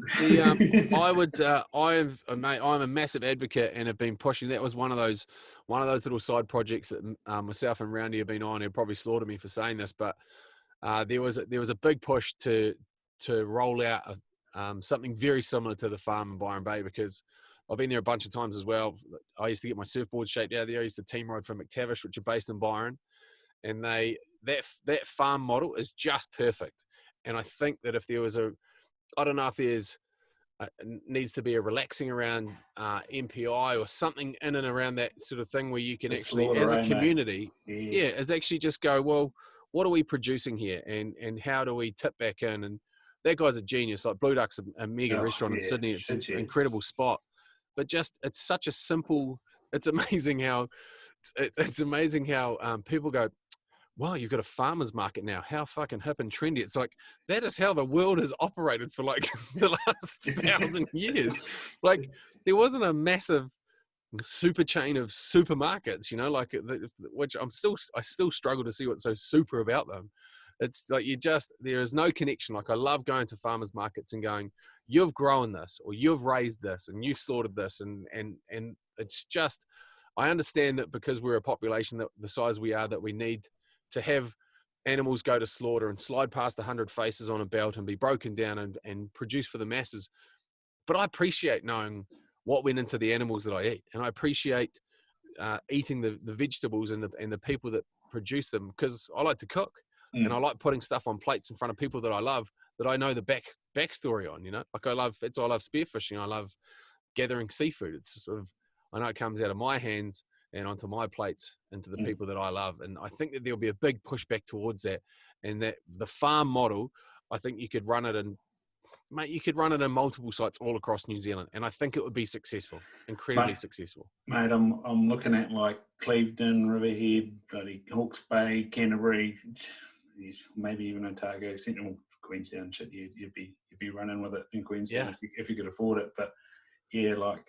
I'm a massive advocate and have been pushing. That was one of those little side projects that myself and Roundy have been on. He'll probably slaughter me for saying this, but there was a big push to roll out something very similar to the farm in Byron Bay, because I've been there a bunch of times as well. I used to get my surfboard shaped out there. I used to team ride for McTavish, which are based in Byron, and that farm model is just perfect. And I think that if there was I don't know if there's needs to be a relaxing around MPI or something in and around that sort of thing where you can actually, as a community, is actually just go, well, what are we producing here, and how do we tip back in? And that guy's a genius. Like Blue Duck's a mega restaurant in Sydney. It's an incredible spot. But just, it's such a simple, it's amazing how people go, wow, you've got a farmer's market now. How fucking hip and trendy. It's like, that is how the world has operated for like the last 1,000 years. Like, there wasn't a massive super chain of supermarkets, you know, like, which I still struggle to see what's so super about them. It's like, there is no connection. Like, I love going to farmers markets and going, you've grown this, or you've raised this, and you've slaughtered this. And it's just, I understand that because we're a population that the size we are, that we need to have animals go to slaughter and slide past 100 faces on a belt and be broken down and produced for the masses. But I appreciate knowing what went into the animals that I eat. And I appreciate eating the vegetables and the people that produce them, because I like to cook. And I like putting stuff on plates in front of people that I love, that I know the backstory on, you know, like I love spearfishing. I love gathering seafood. It's sort of, I know it comes out of my hands and onto my plates into the people that I love. And I think that there'll be a big pushback towards that, and that the farm model, I think you could run it in multiple sites all across New Zealand. And I think it would be successful, incredibly successful. Mate, I'm looking at like Clevedon, Riverhead, bloody Hawke's Bay, Canterbury, maybe even Otago, Central Queenstown. Shit, you'd be running with it in Queenstown if you could afford it. But yeah, like,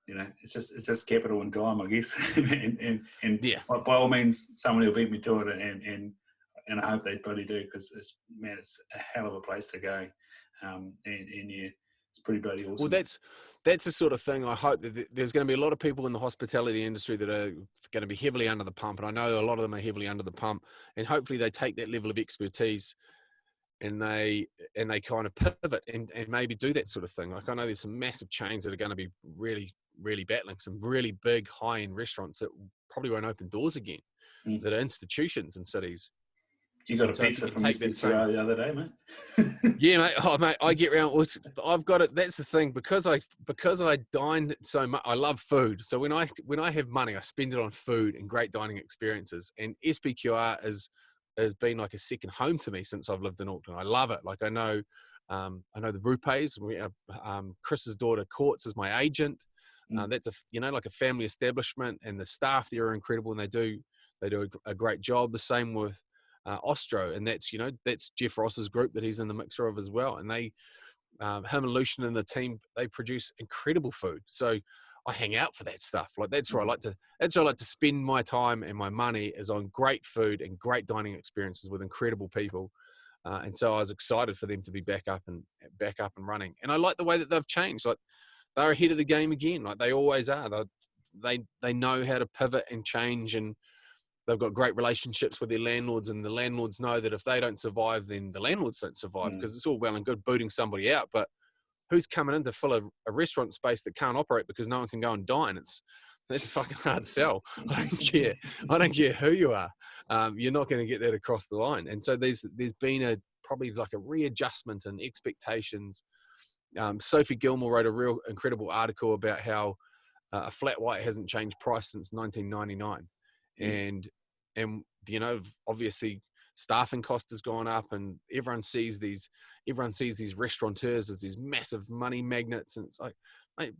you know, it's just capital and time, I guess. and by all means, someone will beat me to it, and I hope they bloody do, because it's a hell of a place to go. And yeah, it's pretty bloody awesome. Well, that's the sort of thing. I hope that there's going to be a lot of people in the hospitality industry that are going to be heavily under the pump, and I know a lot of them are heavily under the pump. And hopefully, they take that level of expertise and they kind of pivot and maybe do that sort of thing. Like, I know there's some massive chains that are going to be really, really battling, some really big high-end restaurants that probably won't open doors again, that are institutions in cities. You got a pizza from SPCR the other day, mate. Yeah, mate. Oh, mate, I get around. I've got it. That's the thing, because I dine so much. I love food. So when I have money, I spend it on food and great dining experiences. And SPQR has been like a second home to me since I've lived in Auckland. I love it. Like, I know the Rupes. Chris's daughter Courts is my agent. That's like a family establishment, and the staff there are incredible, and they do a great job. The same with Ostro, and that's Jeff Ross's group that he's in the mixer of as well. And they, him and Lucian and the team, they produce incredible food. So I hang out for that stuff. Like, that's where I like to spend my time and my money, is on great food and great dining experiences with incredible people. And so I was excited for them to be back up and running. And I like the way that they've changed. Like, they're ahead of the game again. Like they always are. They know how to pivot and change, and they've got great relationships with their landlords, and the landlords know that if they don't survive, then the landlords don't survive, because it's all well and good booting somebody out, but who's coming in to fill a restaurant space that can't operate because no one can go and dine? That's a fucking hard sell. I don't care. I don't care who you are. You're not going to get that across the line. And so there's been probably like a readjustment in expectations. Sophie Gilmore wrote a real incredible article about how a flat white hasn't changed price since 1999, and obviously staffing cost has gone up, and everyone sees these restaurateurs as these massive money magnets, and it's like, mate,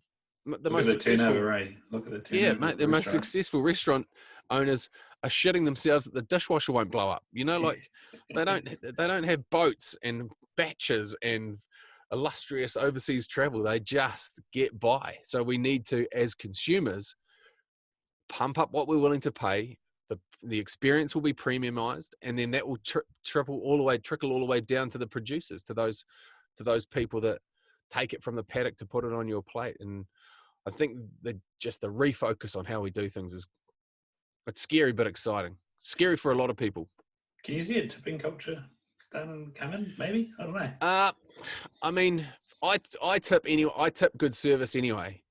the most successful turnover, eh? Look at the turnover. Yeah, mate, the most successful restaurant owners are shitting themselves that the dishwasher won't blow up. Like they don't have boats and batches and illustrious overseas travel. They just get by. So we need to, as consumers, pump up what we're willing to pay. The experience will be premiumized, and then that will trickle all the way down to the producers, to those people that take it from the paddock to put it on your plate. And I think that just the refocus on how we do things it's scary but exciting. Scary for a lot of people. Can you see a tipping culture starting to come in? Maybe, I don't know. I mean, I tip anyway. I tip good service anyway,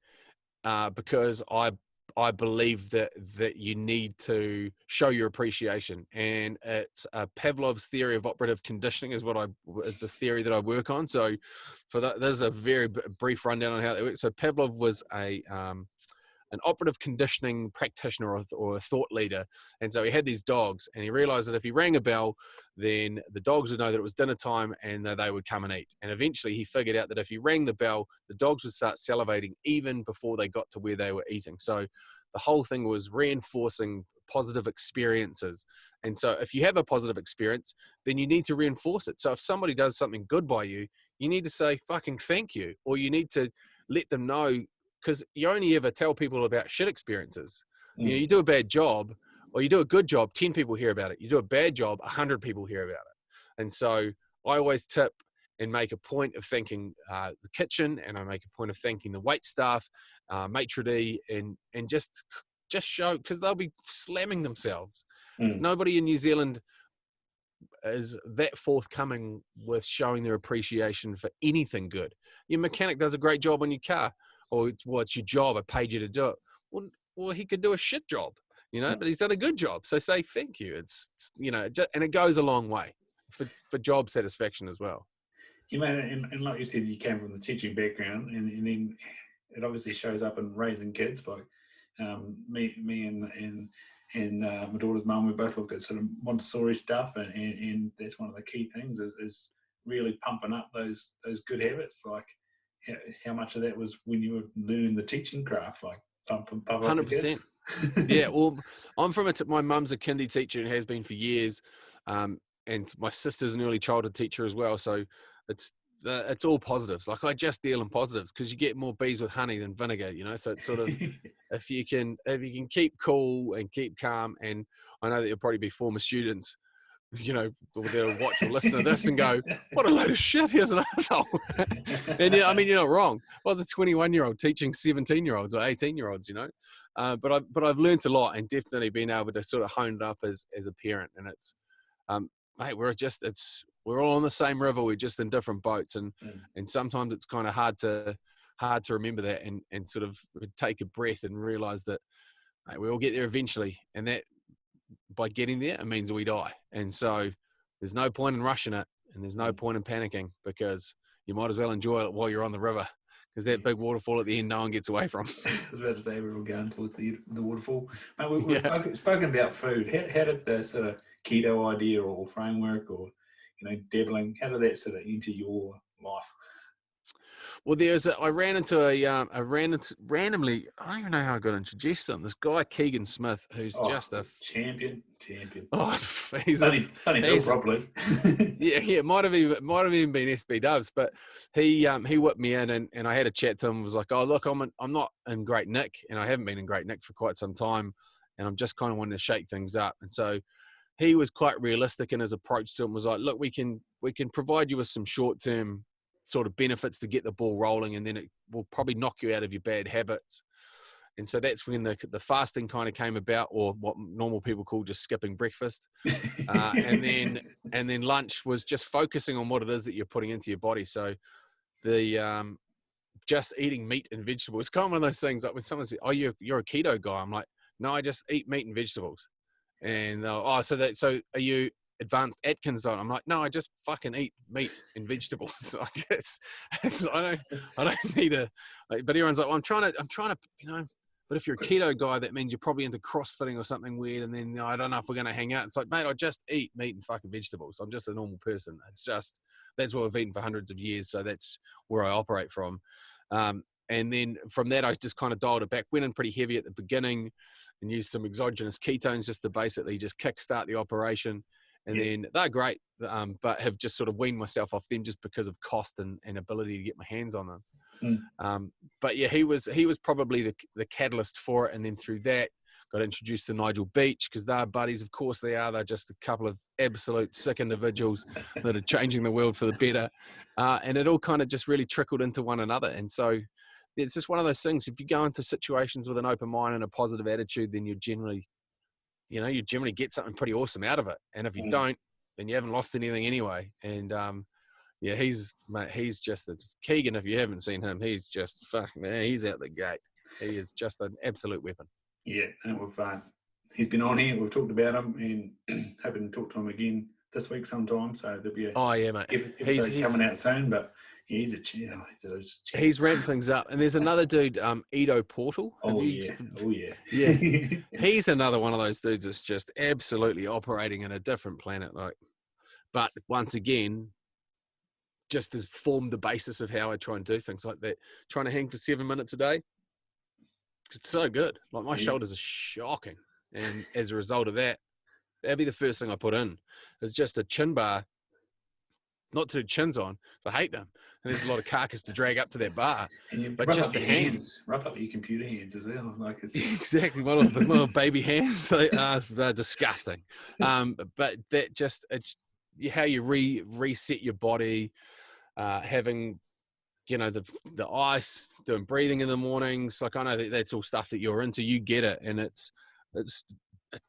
because I believe that you need to show your appreciation, and it's Pavlov's theory of operative conditioning is the theory that I work on. So, for that, there's a very brief rundown on how that works. So, Pavlov was an operative conditioning practitioner or a thought leader, and so he had these dogs, and he realized that if he rang a bell, then the dogs would know that it was dinner time, and they would come and eat. And eventually, he figured out that if he rang the bell, the dogs would start salivating even before they got to where they were eating. So the whole thing was reinforcing positive experiences. And so if you have a positive experience, then you need to reinforce it. So if somebody does something good by you, you need to say fucking thank you, or you need to let them know, because you only ever tell people about shit experiences. You do a bad job, or you do a good job, 10 people hear about it. You do a bad job, 100 people hear about it. And so I always tip and make a point of thanking the kitchen, and I make a point of thanking the wait staff, maitre d', and just show, because they'll be slamming themselves. Nobody in New Zealand is that forthcoming with showing their appreciation for anything good. Your mechanic does a great job on your car, or it's your job, I paid you to do it. Well, he could do a shit job, but he's done a good job. So say thank you. It's and it goes a long way for job satisfaction as well. And like you said, you came from the teaching background, and then it obviously shows up in raising kids. Like me and my daughter's mum, we both looked at sort of Montessori stuff, and that's one of the key things is really pumping up those good habits. Like how much of that was when you were learning the teaching craft, like pump 100%. Yeah, well, I'm from my mum's a kindy teacher and has been for years, and my sister's an early childhood teacher as well. So it's all positives. Like I just deal in positives, because you get more bees with honey than vinegar, So it's sort of if you can keep cool and keep calm, and I know that there'll probably be former students, they'll watch or listen to this and go, "What a load of shit! Here's an asshole." And I mean, you're not wrong. I was a 21-year-old teaching 17-year-olds or 18-year-olds, But I've learned a lot, and definitely been able to sort of hone it up as a parent. And it's, mate, we're all on the same river. We're just in different boats, and sometimes it's kind of hard to remember that, and sort of take a breath and realize that, mate, we all get there eventually, and that by getting there, it means we die. And so there's no point in rushing it, and there's no point in panicking, because you might as well enjoy it while you're on the river, because that big waterfall at the end, no one gets away from. I was about to say we're all going towards the waterfall. Mate, we've spoken about food. How did the sort of keto idea or framework, or dabbling, how did that sort of enter your life? Well, I ran into randomly, I don't even know how I got introduced to him. This guy, Keegan Smith, who's just a champion. Oh, he's built properly. Yeah, it might have even been SB Dubs, but he whipped me in, and I had a chat to him. And was like, "Oh, look, I'm not in great nick, and I haven't been in great nick for quite some time, and I'm just kind of wanting to shake things up." And so he was quite realistic in his approach to it. Was like, "Look, we can provide you with some short-term sort of benefits to get the ball rolling, and then it will probably knock you out of your bad habits." And so that's when the fasting kind of came about, or what normal people call just skipping breakfast. And then lunch was just focusing on what it is that you're putting into your body. So the just eating meat and vegetables. It's kind of one of those things like when someone says, "Oh, you're a keto guy," I'm like, "No, I just eat meat and vegetables." And so are you advanced Atkins diet? I'm like, "No, I just fucking eat meat and vegetables." Like it's I don't need a. Like, but everyone's like, well, I'm trying to, you know. But if you're a keto guy, that means you're probably into CrossFitting or something weird. And then I don't know if we're going to hang out. It's like, mate, I just eat meat and fucking vegetables. I'm just a normal person. It's just, that's what I've eaten for hundreds of years. So that's where I operate from. And then from that, I just kind of dialed it back, went in pretty heavy at the beginning and used some exogenous ketones just to basically just kickstart the operation. And then they're great, but have just sort of weaned myself off them just because of cost and ability to get my hands on them. But yeah, he was probably the catalyst for it. And then through that, got introduced to Nigel Beach because they're buddies. Of course they are. They're just a couple of absolute sick individuals that are changing the world for the better. And it all kind of just really trickled into one another. And so it's just one of those things. If you go into situations with an open mind and a positive attitude, then you generally get something pretty awesome out of it. And if you don't, then you haven't lost anything anyway. And yeah, he's just a Keegan. If you haven't seen him, he's just he's out the gate. He is just an absolute weapon. Yeah, and he's been on here. We've talked about him and hoping to talk to him again this week sometime. So there'll be episode coming out soon. But yeah, he's a chill. He's ramped things up. And there's another dude, Edo Portal. Yeah. He's another one of those dudes that's just absolutely operating in a different planet. But once again, just has formed the basis of how I try and do things like that. Trying to hang for 7 minutes a day. It's so good. Like my shoulders are shocking. And as a result of that, that'd be the first thing I put in. It's just a chin bar, not to do chins on. I hate them. And there's a lot of carcass to drag up to that bar. But just the hands. Rough up your computer hands as well. Exactly. My little baby hands. They're disgusting. But that just, it's how you reset your body, having, the ice, doing breathing in the mornings. Like I know that's all stuff that you're into. You get it, and it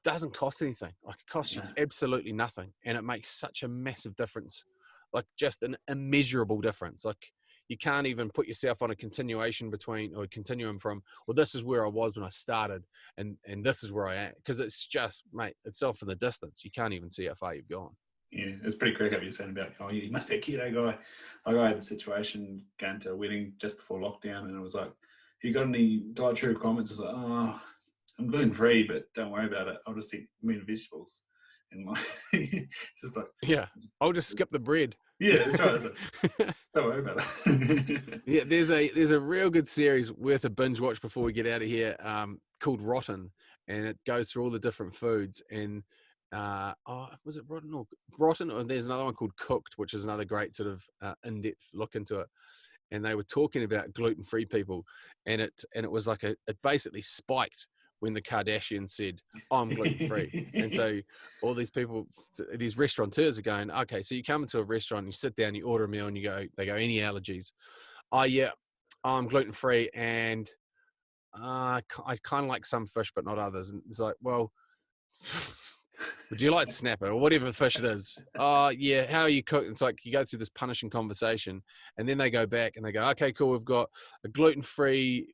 doesn't cost anything. Like it costs you absolutely nothing, and it makes such a massive difference. Like just an immeasurable difference. Like you can't even put yourself on a continuum from, well, this is where I was when I started, and this is where I am, because it's just, mate, it's off in the distance. You can't even see how far you've gone. Yeah, it's pretty crack up you're saying about, you must be a keto guy. Like I had a situation going to a wedding just before lockdown, and it was like, you got any dietary requirements? It's like, oh, I'm gluten-free, but don't worry about it. I'll just eat meat and vegetables. And it's just like, yeah, I'll just skip the bread. Yeah, that's right. Don't worry about it. Yeah, there's a real good series worth a binge watch before we get out of here, called Rotten, and it goes through all the different foods. And was it Rotten? Or there's another one called Cooked, which is another great sort of in-depth look into it. And they were talking about gluten-free people, and it was like it basically spiked when the Kardashians said, I'm gluten-free. And so all these people, these restaurateurs are going, okay, so you come into a restaurant, you sit down, you order a meal, and they go, any allergies? Oh, yeah, I'm gluten-free, and I kind of like some fish, but not others. And it's like, well, would you like snapper or whatever fish it is? Oh, yeah, how are you cooking? It's like you go through this punishing conversation, and then they go back and they go, okay, cool, we've got a gluten-free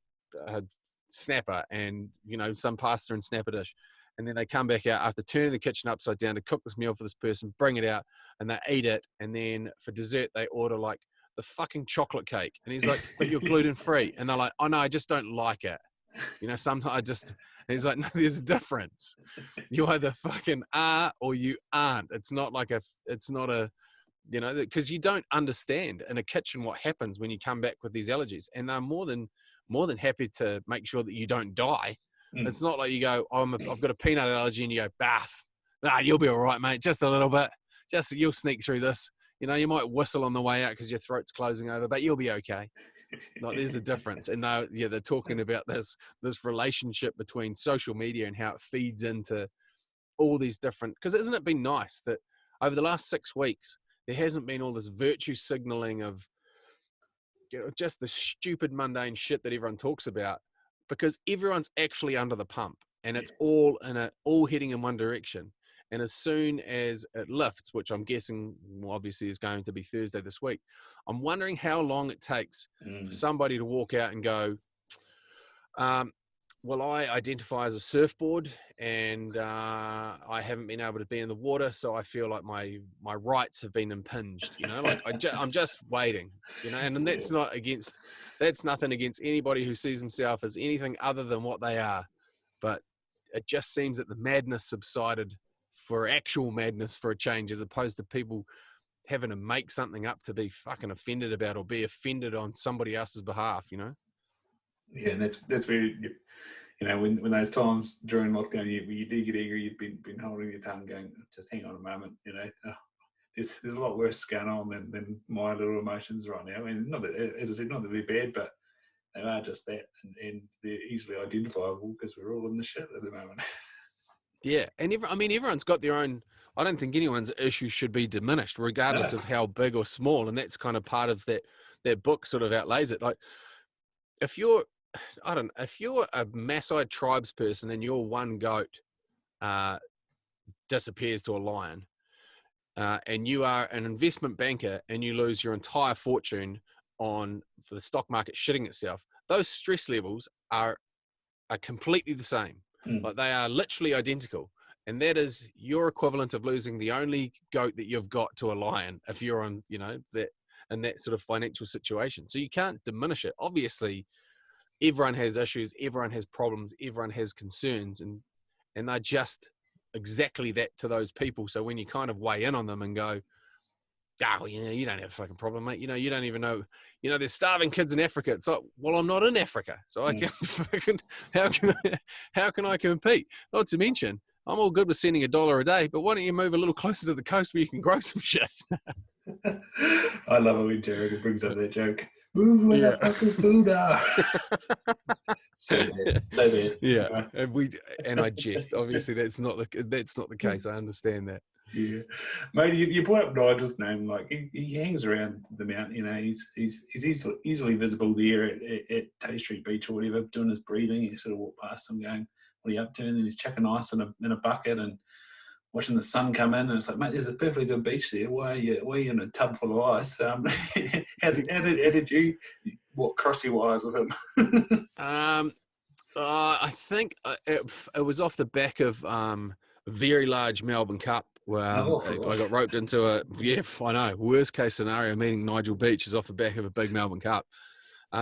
snapper and some pasta and snapper dish, and then they come back out after turning the kitchen upside down to cook this meal for this person, bring it out, and they eat it, and then for dessert they order like the fucking chocolate cake, and he's like, but you're gluten-free, and they're like, oh no, I just don't like it, sometimes I just, and he's like, no, there's a difference. You either fucking are or you aren't. It's not because you don't understand in a kitchen what happens when you come back with these allergies, and they're more than happy to make sure that you don't die. It's not like you go, I've got a peanut allergy, and you go, bath. You'll be all right, mate. Just a little bit. Just you'll sneak through this. You might whistle on the way out because your throat's closing over, but you'll be okay. Like there's a difference. And they're talking about this relationship between social media and how it feeds into all these different. Because hasn't it been nice that over the last 6 weeks there hasn't been all this virtue signaling of just the stupid mundane shit that everyone talks about, because everyone's actually under the pump, and it's all heading in one direction. And as soon as it lifts, which I'm guessing obviously is going to be Thursday this week, I'm wondering how long it takes for somebody to walk out and go, well, I identify as a surfboard, and I haven't been able to be in the water, so I feel like my rights have been impinged. Like I'm just waiting. And that's that's nothing against anybody who sees himself as anything other than what they are. But it just seems that the madness subsided for actual madness for a change, as opposed to people having to make something up to be fucking offended about or be offended on somebody else's behalf. Yeah, and that's where when those times during lockdown you do get angry, you've been holding your tongue, going, just hang on a moment, there's a lot worse going on than my little emotions right now. And not that, as I said, not that they're bad, but they are just that, and they're easily identifiable because we're all in the shit at the moment. Yeah, and everyone's got their own. I don't think anyone's issues should be diminished, regardless of how big or small. And that's kind of part of that book sort of outlays it. Like, if you're a Maasai tribes person and your one goat disappears to a lion, and you are an investment banker and you lose your entire fortune for the stock market shitting itself, those stress levels are completely the same. Like, they are literally identical. And that is your equivalent of losing the only goat that you've got to a lion if you're on, that in that sort of financial situation. So you can't diminish it. Obviously, everyone has issues, everyone has problems, everyone has concerns, and they're just exactly that to those people. So when you kind of weigh in on them and go, you don't have a fucking problem, mate. You don't even know, there's starving kids in Africa. It's like, well, I'm not in Africa. So I can fucking, how can I compete? Not to mention, I'm all good with sending $1 a day, but why don't you move a little closer to the coast where you can grow some shit? I love it when Jared brings up that joke. Move where the fucking food are. So bad. Yeah, and I jest. Obviously, that's not the case. I understand that. Yeah, mate. You brought up Nigel's name. Like, he hangs around the mountain. He's easily visible there at Tay Street Beach or whatever, doing his breathing. You sort of walk past him, going, "What are you up to?" And then he's chucking ice in a bucket and watching the sun come in. And it's like, mate, there's a perfectly good beach there. Why are you in a tub full of ice? How did you cross your wires with him? I think it was off the back of a very large Melbourne Cup where I got roped into I know, worst case scenario, meeting Nigel Beach is off the back of a big Melbourne Cup.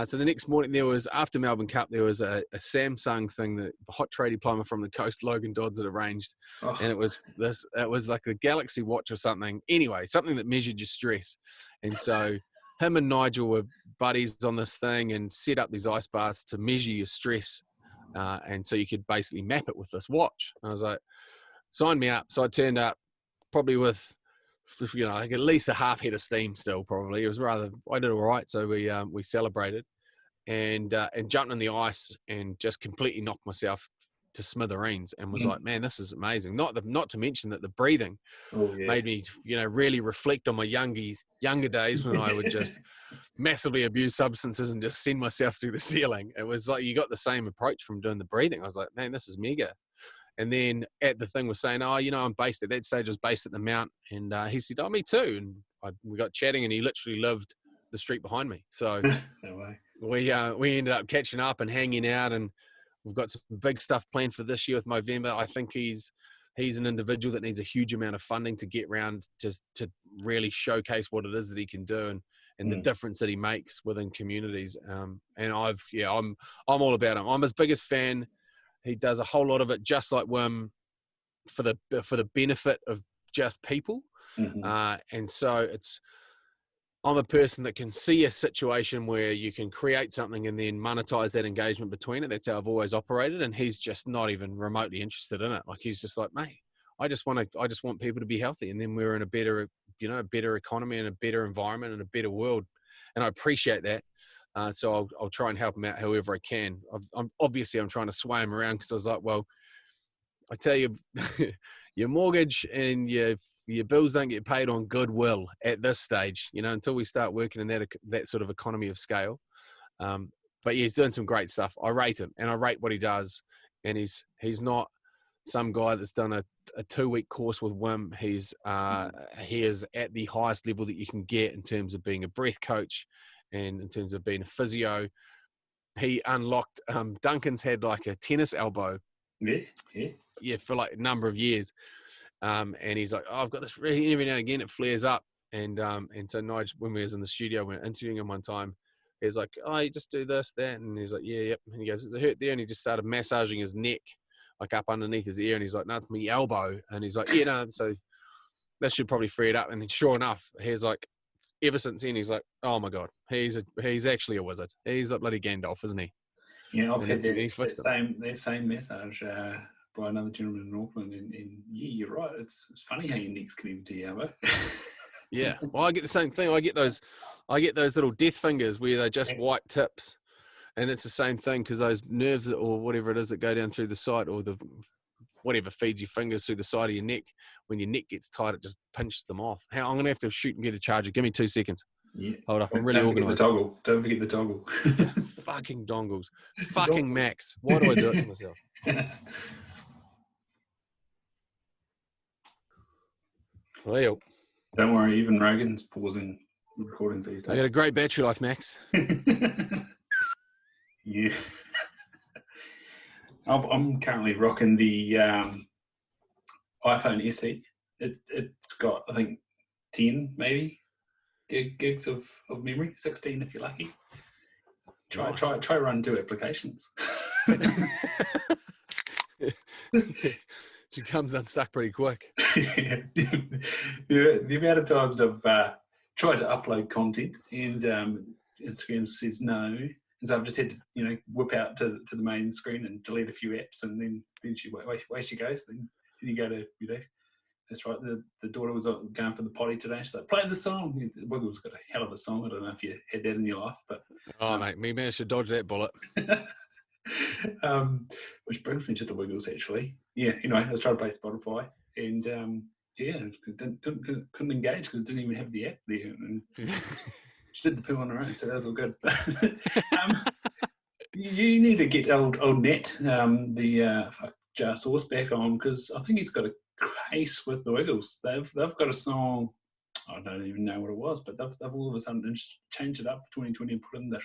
So the next morning after Melbourne Cup, there was a Samsung thing that the hot trade diploma from the coast, Logan Dodds, had arranged. And it was like the Galaxy Watch or something. Anyway, something that measured your stress. And so him and Nigel were buddies on this thing and set up these ice baths to measure your stress. And so you could basically map it with this watch. And I was like, sign me up. So I turned up probably with, like at least a half head of steam still probably. I did all right. So we celebrated and jumped in the ice and just completely knocked myself to smithereens and was like, man, this is amazing. Not to mention that the breathing made me, really reflect on my younger days when I would just massively abuse substances and just send myself through the ceiling. It was like you got the same approach from doing the breathing. I was like, man, this is mega. And then at the thing was saying, I'm based at that stage. I was based at the Mount, and he said, me too. And we got chatting, and he literally lived the street behind me. So no way. We ended up catching up and hanging out, and we've got some big stuff planned for this year with Movember. I think he's an individual that needs a huge amount of funding to get around to really showcase what it is that he can do and the difference that he makes within communities. And I'm all about him. I'm his biggest fan. He does a whole lot of it just like Wim for the benefit of just people. And so I'm a person that can see a situation where you can create something and then monetize that engagement between it. That's how I've always operated. And he's just not even remotely interested in it. Like, he's just like, mate, I just want people to be healthy. And then we're in a better economy and a better environment and a better world. And I appreciate that. So I'll try and help him out however I can. I'm trying to sway him around because I was like, well, I tell you, your mortgage and your bills don't get paid on goodwill at this stage, until we start working in that sort of economy of scale. But yeah, he's doing some great stuff. I rate him and I rate what he does. And he's not some guy that's done a 2-week course with Wim. He is at the highest level that you can get in terms of being a breath coach and in terms of being a physio. He unlocked, Duncan's had like a tennis elbow. Yeah. For like a number of years. And he's like, oh, I've got this, every now and again it flares up. And so Nigel, when we was in the studio, we were interviewing him one time, he's like, oh, you just do this, that. And he's like, yeah, yep. And he goes, does it hurt there? And he just started massaging his neck, like up underneath his ear. And he's like, no, it's my elbow. And he's like, yeah, no, so that should probably free it up. And then sure enough, he's like, ever since then, he's like, oh my God, he's actually a wizard. He's like bloody Gandalf, isn't he? Yeah, I've had that same massage by another gentleman in Auckland, and yeah, you're right. It's funny how your neck's connected to your elbow. Yeah, well, I get the same thing. I get those little death fingers where they're just white tips, and it's the same thing because those nerves or whatever it is that go down through the side, or the whatever feeds your fingers through the side of your neck. When your neck gets tight, it just pinches them off. I'm gonna have to shoot and get a charger. Give me 2 seconds. Yeah. Hold up, I'm really organised. Don't forget the toggle. Fucking dongles. Fucking Max. Why do I do it to myself? Well, don't worry, even Rogan's pausing recordings these days. I got a great battery life, Max. Yeah. I'm currently rocking the iPhone SE. It's got, I think, 10 maybe gigs of memory, 16 if you're lucky. Try run 2 applications. She comes unstuck pretty quick. Yeah. The amount of times I've tried to upload content and Instagram says no, and so I've just had to whip out to the main screen and delete a few apps, and then she away she goes. Then you go to that's right. The daughter was going for the potty today. She's like, play the song. Wiggles got a hell of a song. I don't know if you had that in your life, but mate, we managed to dodge that bullet. Which brings me to the Wiggles actually. Yeah, I was trying to play Spotify and couldn't engage because it didn't even have the app there. And she did the poo on her own, so that was all good. You need to get old Nat, the Jar Sauce back on, because I think he's got a case with the Wiggles. They've got a song. I don't even know what it was, but they've all of a sudden changed it up for 2020 and put in the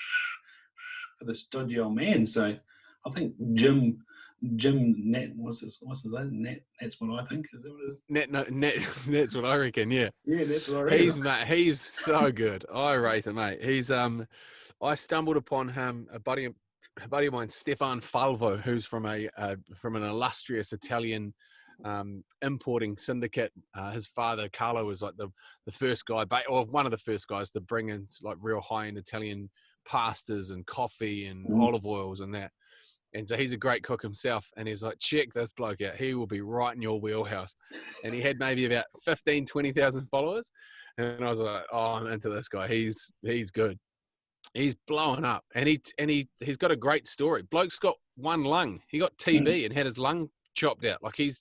for this dodgy old man. So I think Jim Nat, what's his name? Nat, that's what I think. Is that what it is? Nat, that's what I reckon. Yeah. Yeah, that's what I reckon. He's so good. I rate him, mate. He's I stumbled upon him, a buddy of mine, Stefan Falvo, who's from an illustrious Italian importing syndicate. His father Carlo was like the first guy, or one of the first guys to bring in like real high-end Italian pastas and coffee and olive oils and that. And so he's a great cook himself, and he's like, check this bloke out. He will be right in your wheelhouse. And he had maybe about 15, 20,000 followers. And I was like, oh, I'm into this guy. He's good. He's blowing up. And he's got a great story. Bloke's got one lung. He got TB and had his lung chopped out. Like he's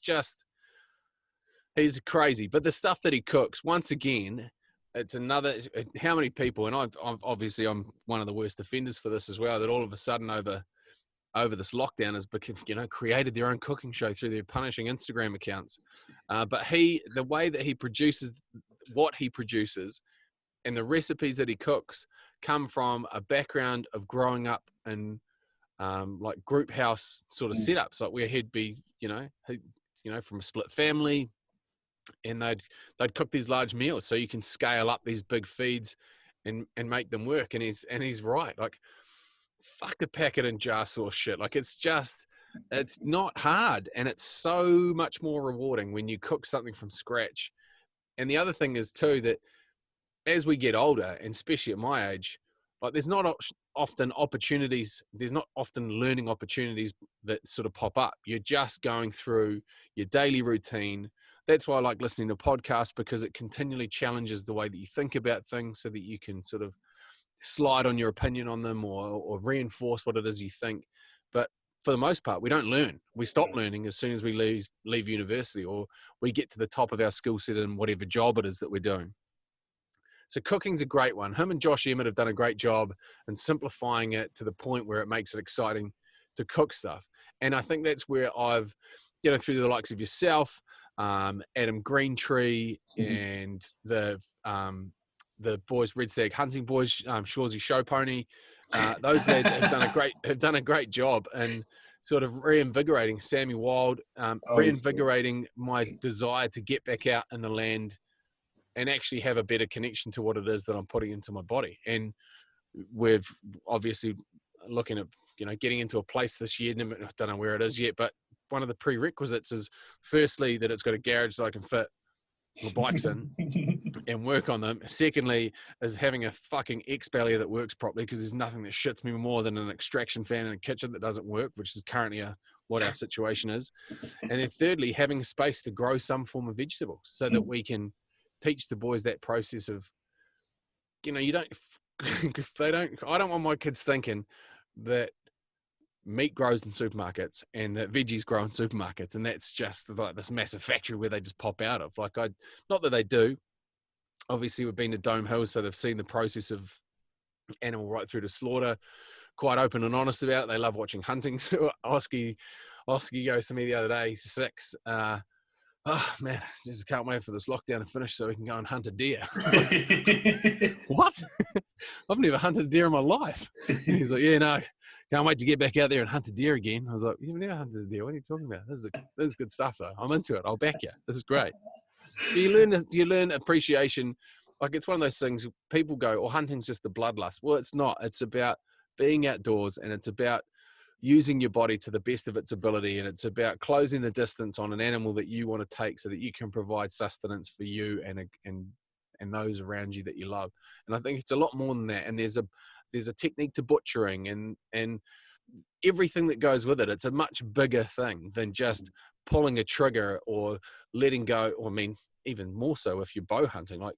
crazy. But the stuff that he cooks, once again, it's another, how many people, and I'm one of the worst offenders for this as well, that all of a sudden over this lockdown has created their own cooking show through their punishing Instagram accounts. But the way that he produces what he produces and the recipes that he cooks come from a background of growing up in like group house sort of setups, like where he'd be, from a split family, and they'd cook these large meals, so you can scale up these big feeds and make them work. And he's right. Like, fuck the packet and jar sauce shit. Like it's not hard, and it's so much more rewarding when you cook something from scratch. And the other thing is too, that as we get older, and especially at my age, like there's not often learning opportunities that sort of pop up. You're just going through your daily routine. That's why I like listening to podcasts, because it continually challenges the way that you think about things, so that you can sort of slide on your opinion on them or reinforce what it is you think. But for the most part, we don't learn. We stop learning as soon as we leave university, or we get to the top of our skill set in whatever job it is that we're doing. So cooking's a great one. Him and Josh Emmett have done a great job in simplifying it to the point where it makes it exciting to cook stuff. And I think that's where I've through the likes of yourself, Adam Greentree, and the boys, Red Stag Hunting Boys, Shawsy Show Pony. Those lads have done a great job in sort of reinvigorating Sammy Wild, reinvigorating my desire to get back out in the land and actually have a better connection to what it is that I'm putting into my body. And we're obviously looking at, getting into a place this year. I don't know where it is yet, but one of the prerequisites is firstly that it's got a garage that I can fit my bikes in and work on them. Secondly is having a fucking X-Belly that works properly, because there's nothing that shits me more than an extraction fan in a kitchen that doesn't work, which is currently what our situation is. And then thirdly, having a space to grow some form of vegetables so that we can teach the boys that process of, I don't want my kids thinking that meat grows in supermarkets and that veggies grow in supermarkets, and that's just like this massive factory where they just pop out of. Not that they do. Obviously, we've been to Dome Hill, so they've seen the process of animal right through to slaughter. Quite open and honest about it. They love watching hunting. So Oski goes to me the other day. He's 6. Oh man, I just can't wait for this lockdown to finish so we can go and hunt a deer. Like, what? I've never hunted a deer in my life. And he's like, yeah, no, can't wait to get back out there and hunt a deer again. I was like, you've never hunted a deer. What are you talking about? This is good stuff though. I'm into it. I'll back you. This is great. You learn appreciation. Like, it's one of those things people go, hunting's just the bloodlust. Well, it's not. It's about being outdoors, and it's about using your body to the best of its ability, and it's about closing the distance on an animal that you want to take so that you can provide sustenance for you and those around you that you love. And I think it's a lot more than that. And there's a technique to butchering and everything that goes with it. It's a much bigger thing than just pulling a trigger or letting go. Or, I mean, even more so if you're bow hunting. Like,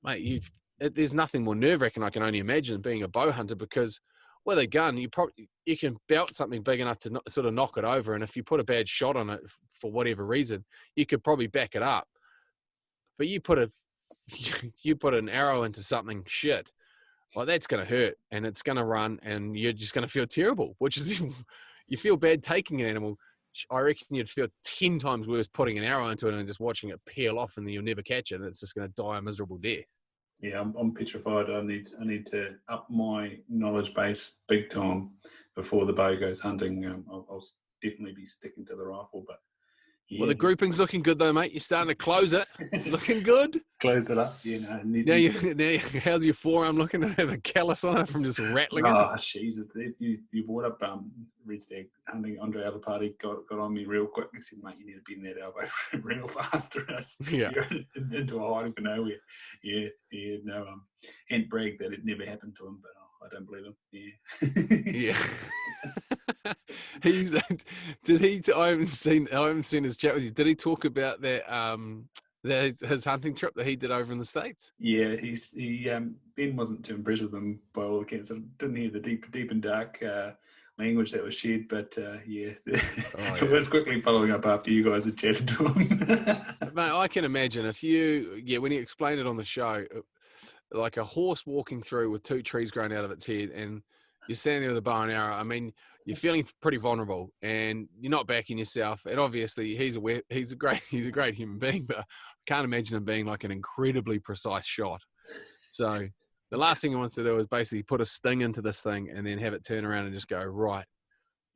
mate, there's nothing more nerve-wracking, I can only imagine, being a bow hunter, because with a gun, you can belt something big enough to sort of knock it over, and if you put a bad shot on it for whatever reason, you could probably back it up. But you put an arrow into something shit, well, that's going to hurt, and it's going to run, and you're just going to feel terrible. Which is, you feel bad taking an animal. I reckon you'd feel 10 times worse putting an arrow into it and just watching it peel off, and then you'll never catch it, and it's just going to die a miserable death. Yeah, I'm petrified. I need to up my knowledge base big time before the bow goes hunting. I'll definitely be sticking to the rifle, but yeah. Well, the grouping's looking good though, mate. You're starting to close it. It's looking good. Close it up. Now, how's your forearm looking? To have a callus on it from just rattling it? Oh, Jesus. You brought up Red Stag hunting. Andre Alapati got on me real quick. He said, mate, you need to bend that elbow real fast, or else you're into a hiding for nowhere. Yeah, no. Ant bragged that it never happened to him, but I don't believe him. Yeah. Yeah. I haven't seen his chat with you. Did he talk about that his hunting trip that he did over in the States? Yeah, Ben wasn't too impressed with him by all accounts. I didn't hear the deep and dark language that was shared, but it was quickly following up after you guys had chatted to him. Mate, I can imagine when you explained it on the show, like a horse walking through with 2 trees growing out of its head, and you're standing there with a bow and arrow. I mean, you're feeling pretty vulnerable, and you're not backing yourself. And obviously, he's a great human being, but I can't imagine him being like an incredibly precise shot. So the last thing he wants to do is basically put a sting into this thing and then have it turn around and just go, right,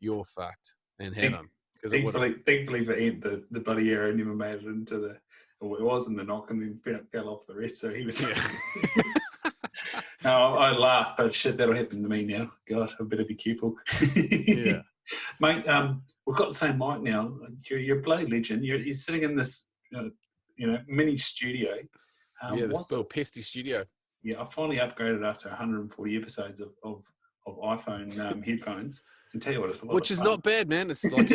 you're fucked, and have him. Thankfully for Ant, the bloody arrow never made it into the. Well, it was in the knock and then fell off the rest. So he was. Yeah. No, I laugh, but shit, that'll happen to me now. God, I better be careful. Yeah, mate. We've got the same mic now. You're a bloody legend. You're sitting in this, mini studio. This little pesty studio. Yeah, I finally upgraded after 140 episodes of iPhone headphones. And tell you what, it's a lot. Which is not bad, man. It's like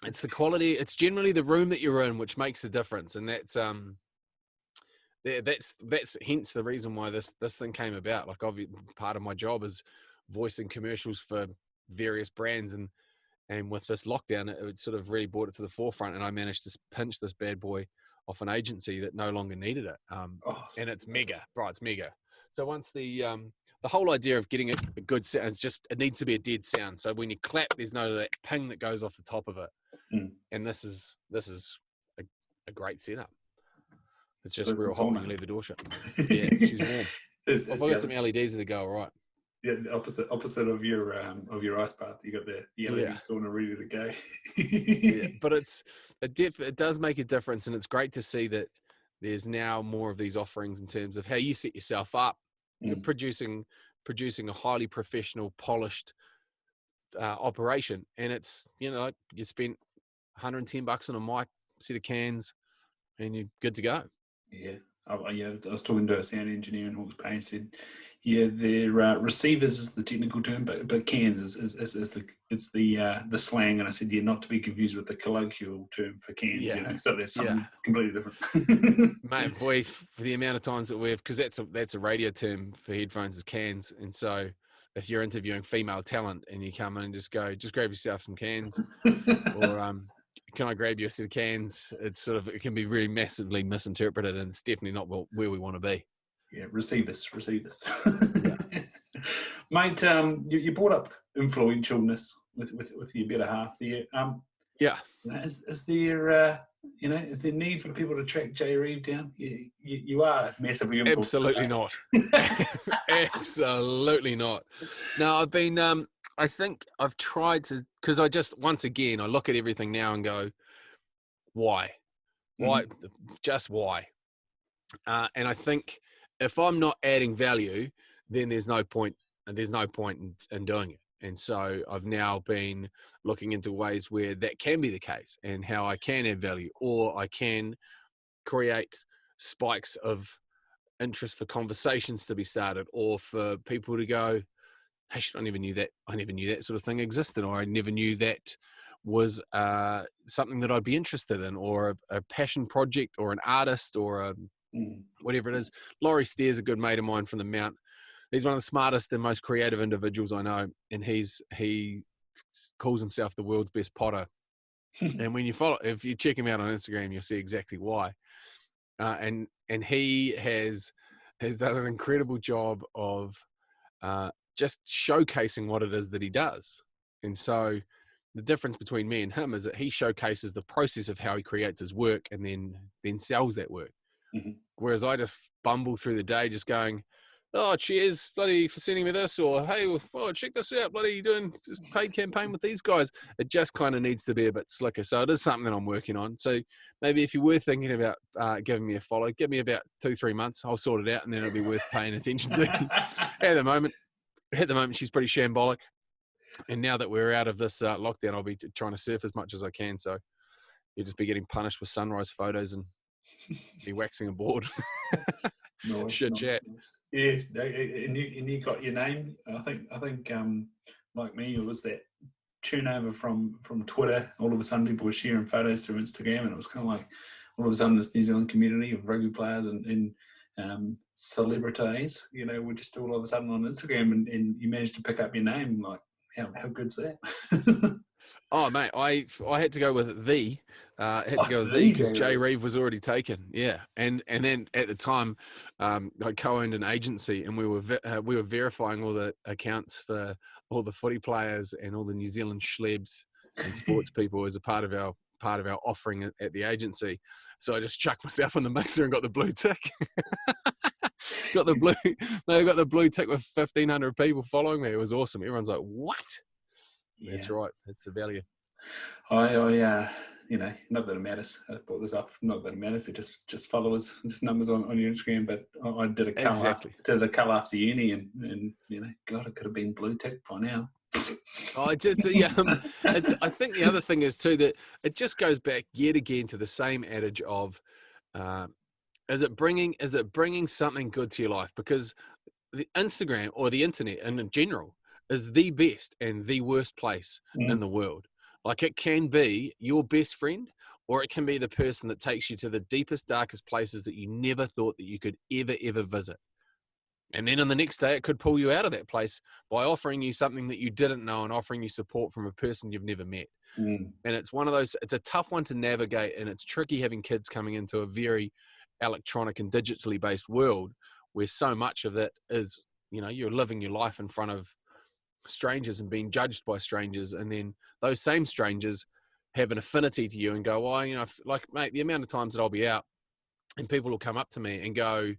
it's the quality. It's generally the room that you're in which makes the difference, and that's hence the reason why this thing came about. Like, part of my job is voicing commercials for various brands, and with this lockdown, it sort of really brought it to the forefront, and I managed to pinch this bad boy off an agency that no longer needed it. And it's mega, bro. It's mega. So once the whole idea of getting a good sound is just, it needs to be a dead sound. So when you clap, there's no that ping that goes off the top of it. And this is a great setup. It's just real hot when you leave the door shut. Yeah, she's warm. If I got some LEDs to go, all right. Yeah, the opposite of your ice bath. You got the LED sauna ready to go. Yeah, but it does make a difference, and it's great to see that there's now more of these offerings in terms of how you set yourself up. You're producing a highly professional, polished operation, and it's, you know, you spent $110 on a mic, set of cans, and you're good to go. Yeah. I was talking to a sound engineer in Hawke's Bay and said, yeah, their receivers is the technical term, but cans is the slang. And I said, yeah, not to be confused with the colloquial term for cans. Yeah. You know, so there's something completely different. Mate, boy, for the amount of times that we've, because that's a radio term for headphones is cans, and so if you're interviewing female talent and you come in and just grab yourself some cans, or can I grab you a set of cans? It can be really massively misinterpreted, and it's definitely not where we want to be. Yeah, receive this. Yeah. Mate, you brought up influentialness with your better half there. Yeah. Is there is there need for people to track JayReeve down? You are massively influential. Absolutely not. Absolutely not. No, I've been. I think I've tried to, because I just, once again, I look at everything now and go, why? Just why? And I think if I'm not adding value, then there's no point in doing it. And so I've now been looking into ways where that can be the case, and how I can add value, or I can create spikes of interest for conversations to be started, or for people to go, hey, I never knew that sort of thing existed, or I never knew that was something that I'd be interested in, or a passion project, or an artist, or whatever it is. Laurie Steer's a good mate of mine from the Mount. He's one of the smartest and most creative individuals I know, and he calls himself the world's best potter. And when if you check him out on Instagram, you'll see exactly why. And he has done an incredible job of just showcasing what it is that he does. And so the difference between me and him is that he showcases the process of how he creates his work, and then sells that work. Whereas I just bumble through the day just going, oh, cheers, bloody, for sending me this, or hey, check this out, bloody, doing this paid campaign with these guys. It just kind of needs to be a bit slicker. So it is something that I'm working on. So maybe if you were thinking about giving me a follow, give me about 2-3 months. I'll sort it out, and then it'll be worth paying attention to. At the moment, she's pretty shambolic. And now that we're out of this lockdown, I'll be trying to surf as much as I can. So you'll just be getting punished with sunrise photos and be waxing a board. Shit chat. Yeah, and you got your name. I think like me, it was that turnover from Twitter. All of a sudden, people were sharing photos through Instagram, and it was kind of like all of a sudden this New Zealand community of rugby players and celebrities, were just all of a sudden on Instagram, and you managed to pick up your name. Like, how good's that? Oh, mate, I had to go with the. Because JayReeve was already taken. Yeah, and then at the time, I co-owned an agency, and we were verifying all the accounts for all the footy players and all the New Zealand schlebs and sports people as a part of our offering at the agency. So I just chucked myself in the mixer and got the blue tick. got the blue tick with 1,500 people following me. It was awesome. Everyone's like, "What?" Yeah. That's right. That's the value. Not that it matters. I brought this up. Not that it matters. It just followers, just numbers on your Instagram. But I did a cull after uni, and God, it could have been blue tick by now. I think the other thing is too that it just goes back yet again to the same adage of, is it bringing something good to your life? Because the Instagram or the internet in general is the best and the worst place in the world. Like, it can be your best friend, or it can be the person that takes you to the deepest, darkest places that you never thought that you could ever visit. And then on the next day, it could pull you out of that place by offering you something that you didn't know and offering you support from a person you've never met. And it's one of those, it's a tough one to navigate, and it's tricky having kids coming into a very electronic and digitally based world where so much of it is, you're living your life in front of strangers and being judged by strangers, and then those same strangers have an affinity to you and go, well, like, mate, the amount of times that I'll be out and people will come up to me and go,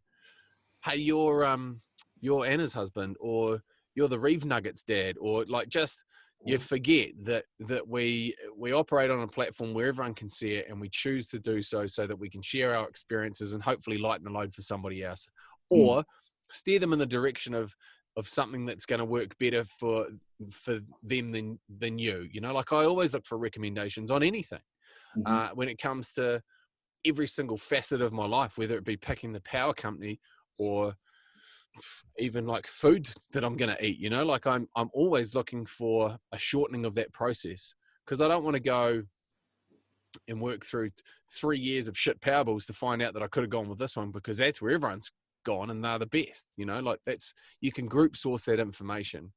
hey, you're Anna's husband, or you're the Reeve Nuggets dad, or like, just, you forget that we operate on a platform where everyone can see it, and we choose to do so that we can share our experiences and hopefully lighten the load for somebody else, or steer them in the direction of something that's going to work better for them than you. Like, I always look for recommendations on anything when it comes to every single facet of my life, whether it be picking the power company or even like food that I'm going to eat. Like, I'm always looking for a shortening of that process, because I don't want to go and work through 3 years of shit Powerballs to find out that I could have gone with this one, because that's where everyone's gone and they're the best. Like, you can group source that information,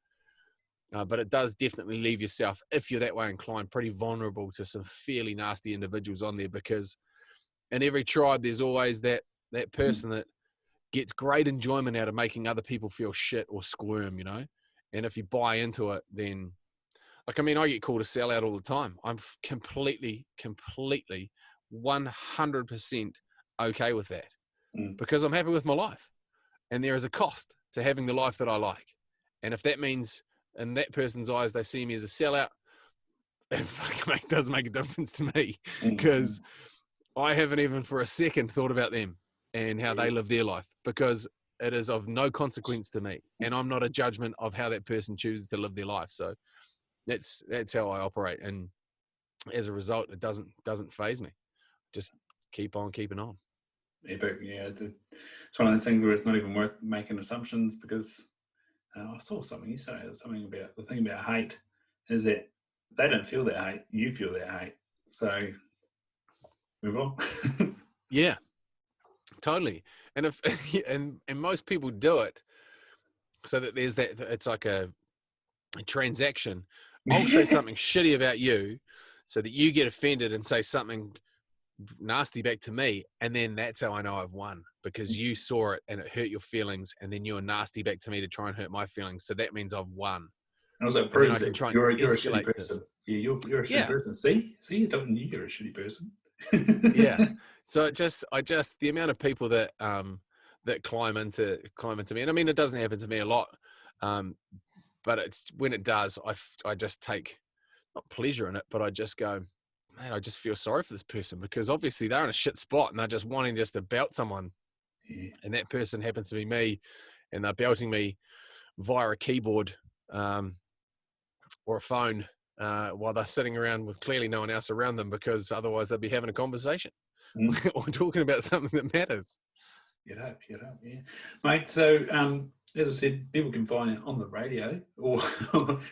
but it does definitely leave yourself, if you're that way inclined, pretty vulnerable to some fairly nasty individuals on there, because in every tribe there's always that person that gets great enjoyment out of making other people feel shit or squirm, and if you buy into it, then, like, I get called a sellout all the time. I'm completely 100% okay with that, because I'm happy with my life, and there is a cost to having the life that I like. And if that means in that person's eyes they see me as a sellout, it doesn't make a difference to me, because I haven't even for a second thought about them and how they live their life, because it is of no consequence to me, and I'm not a judgment of how that person chooses to live their life. So that's how I operate, and as a result, it doesn't faze me. Just keep on keeping on. Yeah, but it's one of those things where it's not even worth making assumptions, because I saw something you said, something about the thing about hate is that they don't feel that hate, you feel that hate. So move on. Yeah, totally. And if and most people do it so that there's that, it's like a transaction. I'll say something shitty about you so that you get offended and say something nasty back to me, and then that's how I know I've won, because you saw it and it hurt your feelings, and then you were nasty back to me to try and hurt my feelings. So that means I've won. And also proves that you're a shitty person. Yeah, you're a shitty person. See, you're telling you you're a shitty person. Yeah. So I just the amount of people that climb into me, and it doesn't happen to me a lot, but it's when it does, I just take not pleasure in it, but I just go, man, I just feel sorry for this person, because obviously they're in a shit spot and they're just wanting just to belt someone, and that person happens to be me, and they're belting me via a keyboard or a phone while they're sitting around with clearly no one else around them, because otherwise they'd be having a conversation or talking about something that matters. You'd hope, yeah. Mate, so as I said, people can find it on the radio or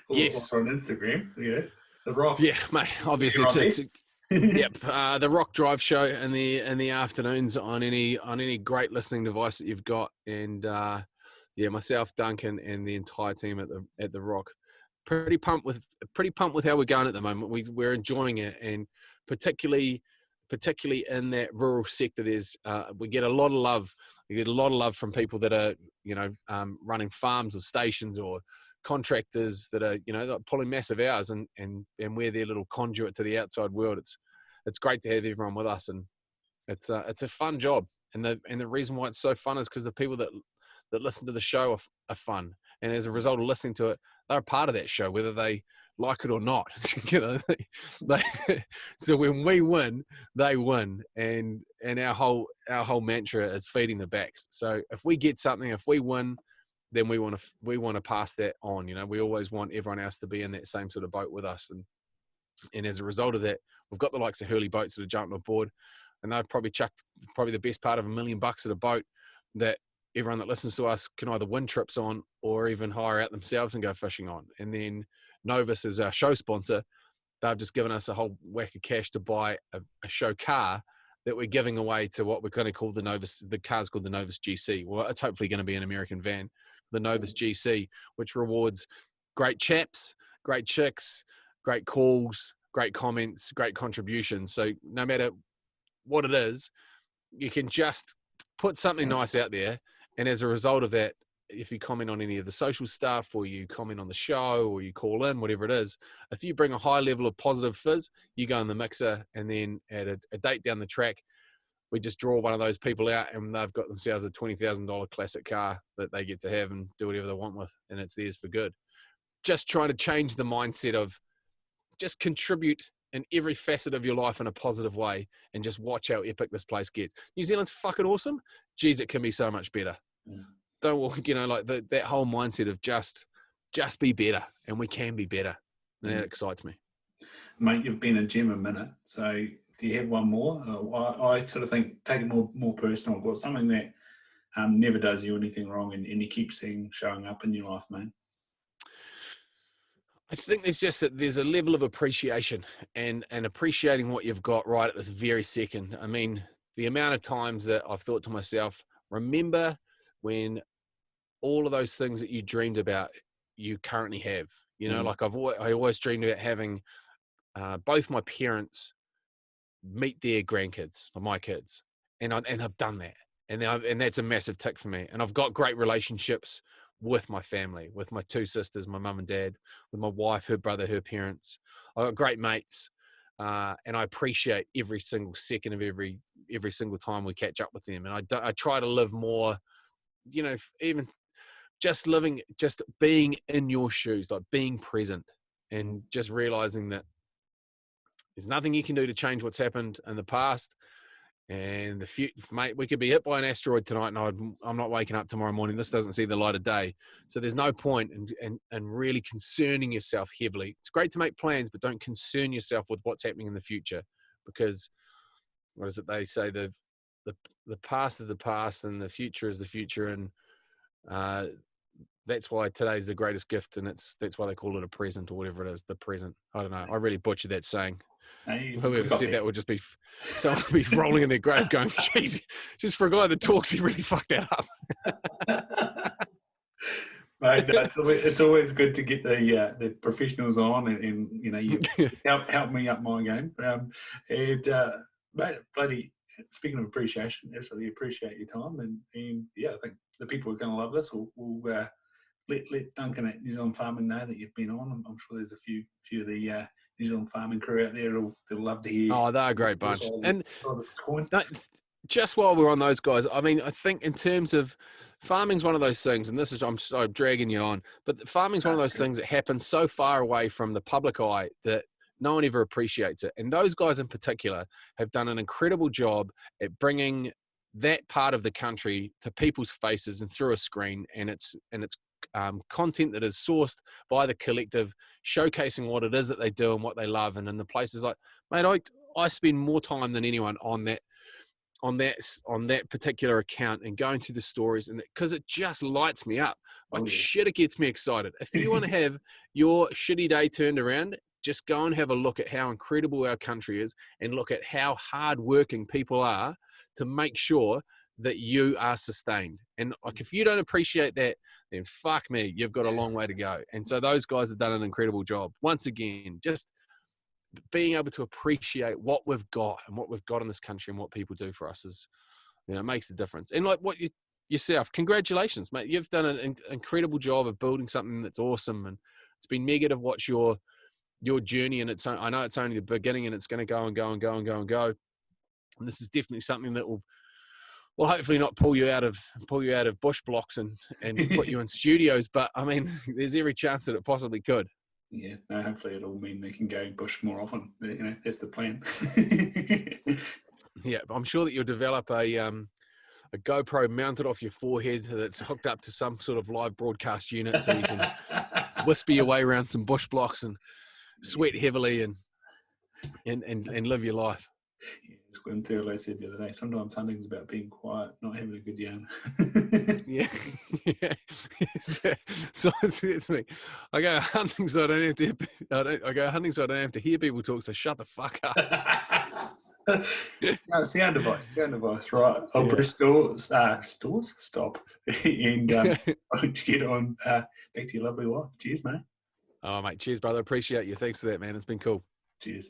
yes, on Instagram. Yeah, The Rock. Yeah, mate. Obviously, yep. The Rock Drive Show in the afternoons on any great listening device that you've got, and myself, Duncan, and the entire team at the Rock. Pretty pumped with how we're going at the moment. We're enjoying it, and particularly in that rural sector, we get a lot of love. We get a lot of love from people that are running farms or stations, or contractors that are pulling massive hours, and we're their little conduit to the outside world. It's great to have everyone with us, and it's a fun job. And the reason why it's so fun is because the people that listen to the show are fun, and as a result of listening to it, they're a part of that show, whether they like it or not. So when we win, they win, and our whole mantra is feeding the backs. So if we get something, if we win, then we want to pass that on. We always want everyone else to be in that same sort of boat with us, and as a result of that, we've got the likes of Hurley Boats that are jumping aboard, and they've probably chucked the best part of $1 million at a boat that everyone that listens to us can either win trips on or even hire out themselves and go fishing on. And then Novus is our show sponsor. They've just given us a whole whack of cash to buy a show car that we're giving away to what we're going to call the Novus. The car's called the Novus GC. Well, it's hopefully going to be an American van, the Novus GC, which rewards great chaps, great chicks, great calls, great comments, great contributions. So no matter what it is, you can just put something nice out there, And as a result of that, if you comment on any of the social stuff, or you comment on the show, or you call in, whatever it is, if you bring a high level of positive fizz, you go in the mixer, and then at a date down the track, we just draw one of those people out, and they've got themselves a $20,000 classic car that they get to have and do whatever they want with, and it's theirs for good. Just trying to change the mindset of just contribute in every facet of your life in a positive way, and just watch how epic this place gets. New Zealand's fucking awesome. Geez, it can be so much better. Don't walk, like that whole mindset of just be better, and we can be better. And that excites me. Mate, you've been a gem a minute, so do you have one more? I sort of think, take it more personal. Got something that never does you anything wrong, and you keep seeing showing up in your life, mate. I think there's just that there's a level of appreciation and appreciating what you've got right at this very second. I mean, the amount of times that I've thought to myself, remember when all of those things that you dreamed about, you currently have. Like I always dreamed about having both my parents meet their grandkids, or my kids, and I've done that, and that's a massive tick for me. And I've got great relationships with my family, with my two sisters, my mum and dad, with my wife, her brother, her parents. I've got great mates, and I appreciate every single second of every single time we catch up with them. And I try to live more, even just being in your shoes, like being present, and just realizing that there's nothing you can do to change what's happened in the past. And the future, mate, we could be hit by an asteroid tonight, and I'm not waking up tomorrow morning. This doesn't see the light of day. So there's no point in really concerning yourself heavily. It's great to make plans, but don't concern yourself with what's happening in the future, because what is it they say? The past is the past, and the future is the future, and that's why today's the greatest gift, and that's why they call it a present, or whatever it is. The present. I don't know. I really butchered that saying. Whoever said that would just be someone would be rolling in their grave going, "Jeez, just for a guy that talks, he really fucked that up." Mate, no, it's always good to get the professionals on, and you help me up my game. Mate, bloody speaking of appreciation, absolutely appreciate your time, and yeah, I think the people who are going to love this will let Duncan at New Zealand Farming know that you've been on. I'm sure there's a few of the New Zealand farming crew out there they'll love to hear. Oh, they're a great bunch. And just while we're on those guys, I mean, I think in terms of farming's one of those things, and I'm dragging you on, but farming's one of those things that happens so far away from the public eye that no one ever appreciates it. And those guys in particular have done an incredible job at bringing that part of the country to people's faces and through a screen, and it's content that is sourced by the collective, showcasing what it is that they do and what they love. And in the places like, mate, I spend more time than anyone on that particular account, and going through the stories, and because it just lights me up. Like shit, it gets me excited. If you want to have your shitty day turned around, just go and have a look at how incredible our country is, and look at how hardworking people are to make sure that you are sustained. And like, if you don't appreciate that, then fuck me, you've got a long way to go. And so those guys have done an incredible job. Once again, just being able to appreciate what we've got and what we've got in this country and what people do for us is, makes the difference. And like yourself, congratulations, mate. You've done an incredible job of building something that's awesome. And it's been mega to watch your journey. And I know it's only the beginning, and it's going to go and go and go and go and go. And this is definitely something that will hopefully not pull you out of bush blocks and put you in studios. But I mean, there's every chance that it possibly could. Yeah, no, hopefully it'll mean they can go bush more often. That's the plan. Yeah, I'm sure that you'll develop a GoPro mounted off your forehead that's hooked up to some sort of live broadcast unit, so you can whisper your way around some bush blocks and sweat heavily and live your life. Yeah, it's Glenn Thurlow said the other day, sometimes hunting's about being quiet, not having a good yarn. Yeah. So it's me. I go hunting so I don't have to hear people talk, so shut the fuck up. Sound device, right? I'll press stores, stop, and I'll get on back to your lovely wife. Cheers, mate. Oh, mate, cheers, brother. Appreciate you. Thanks for that, man. It's been cool. Cheers.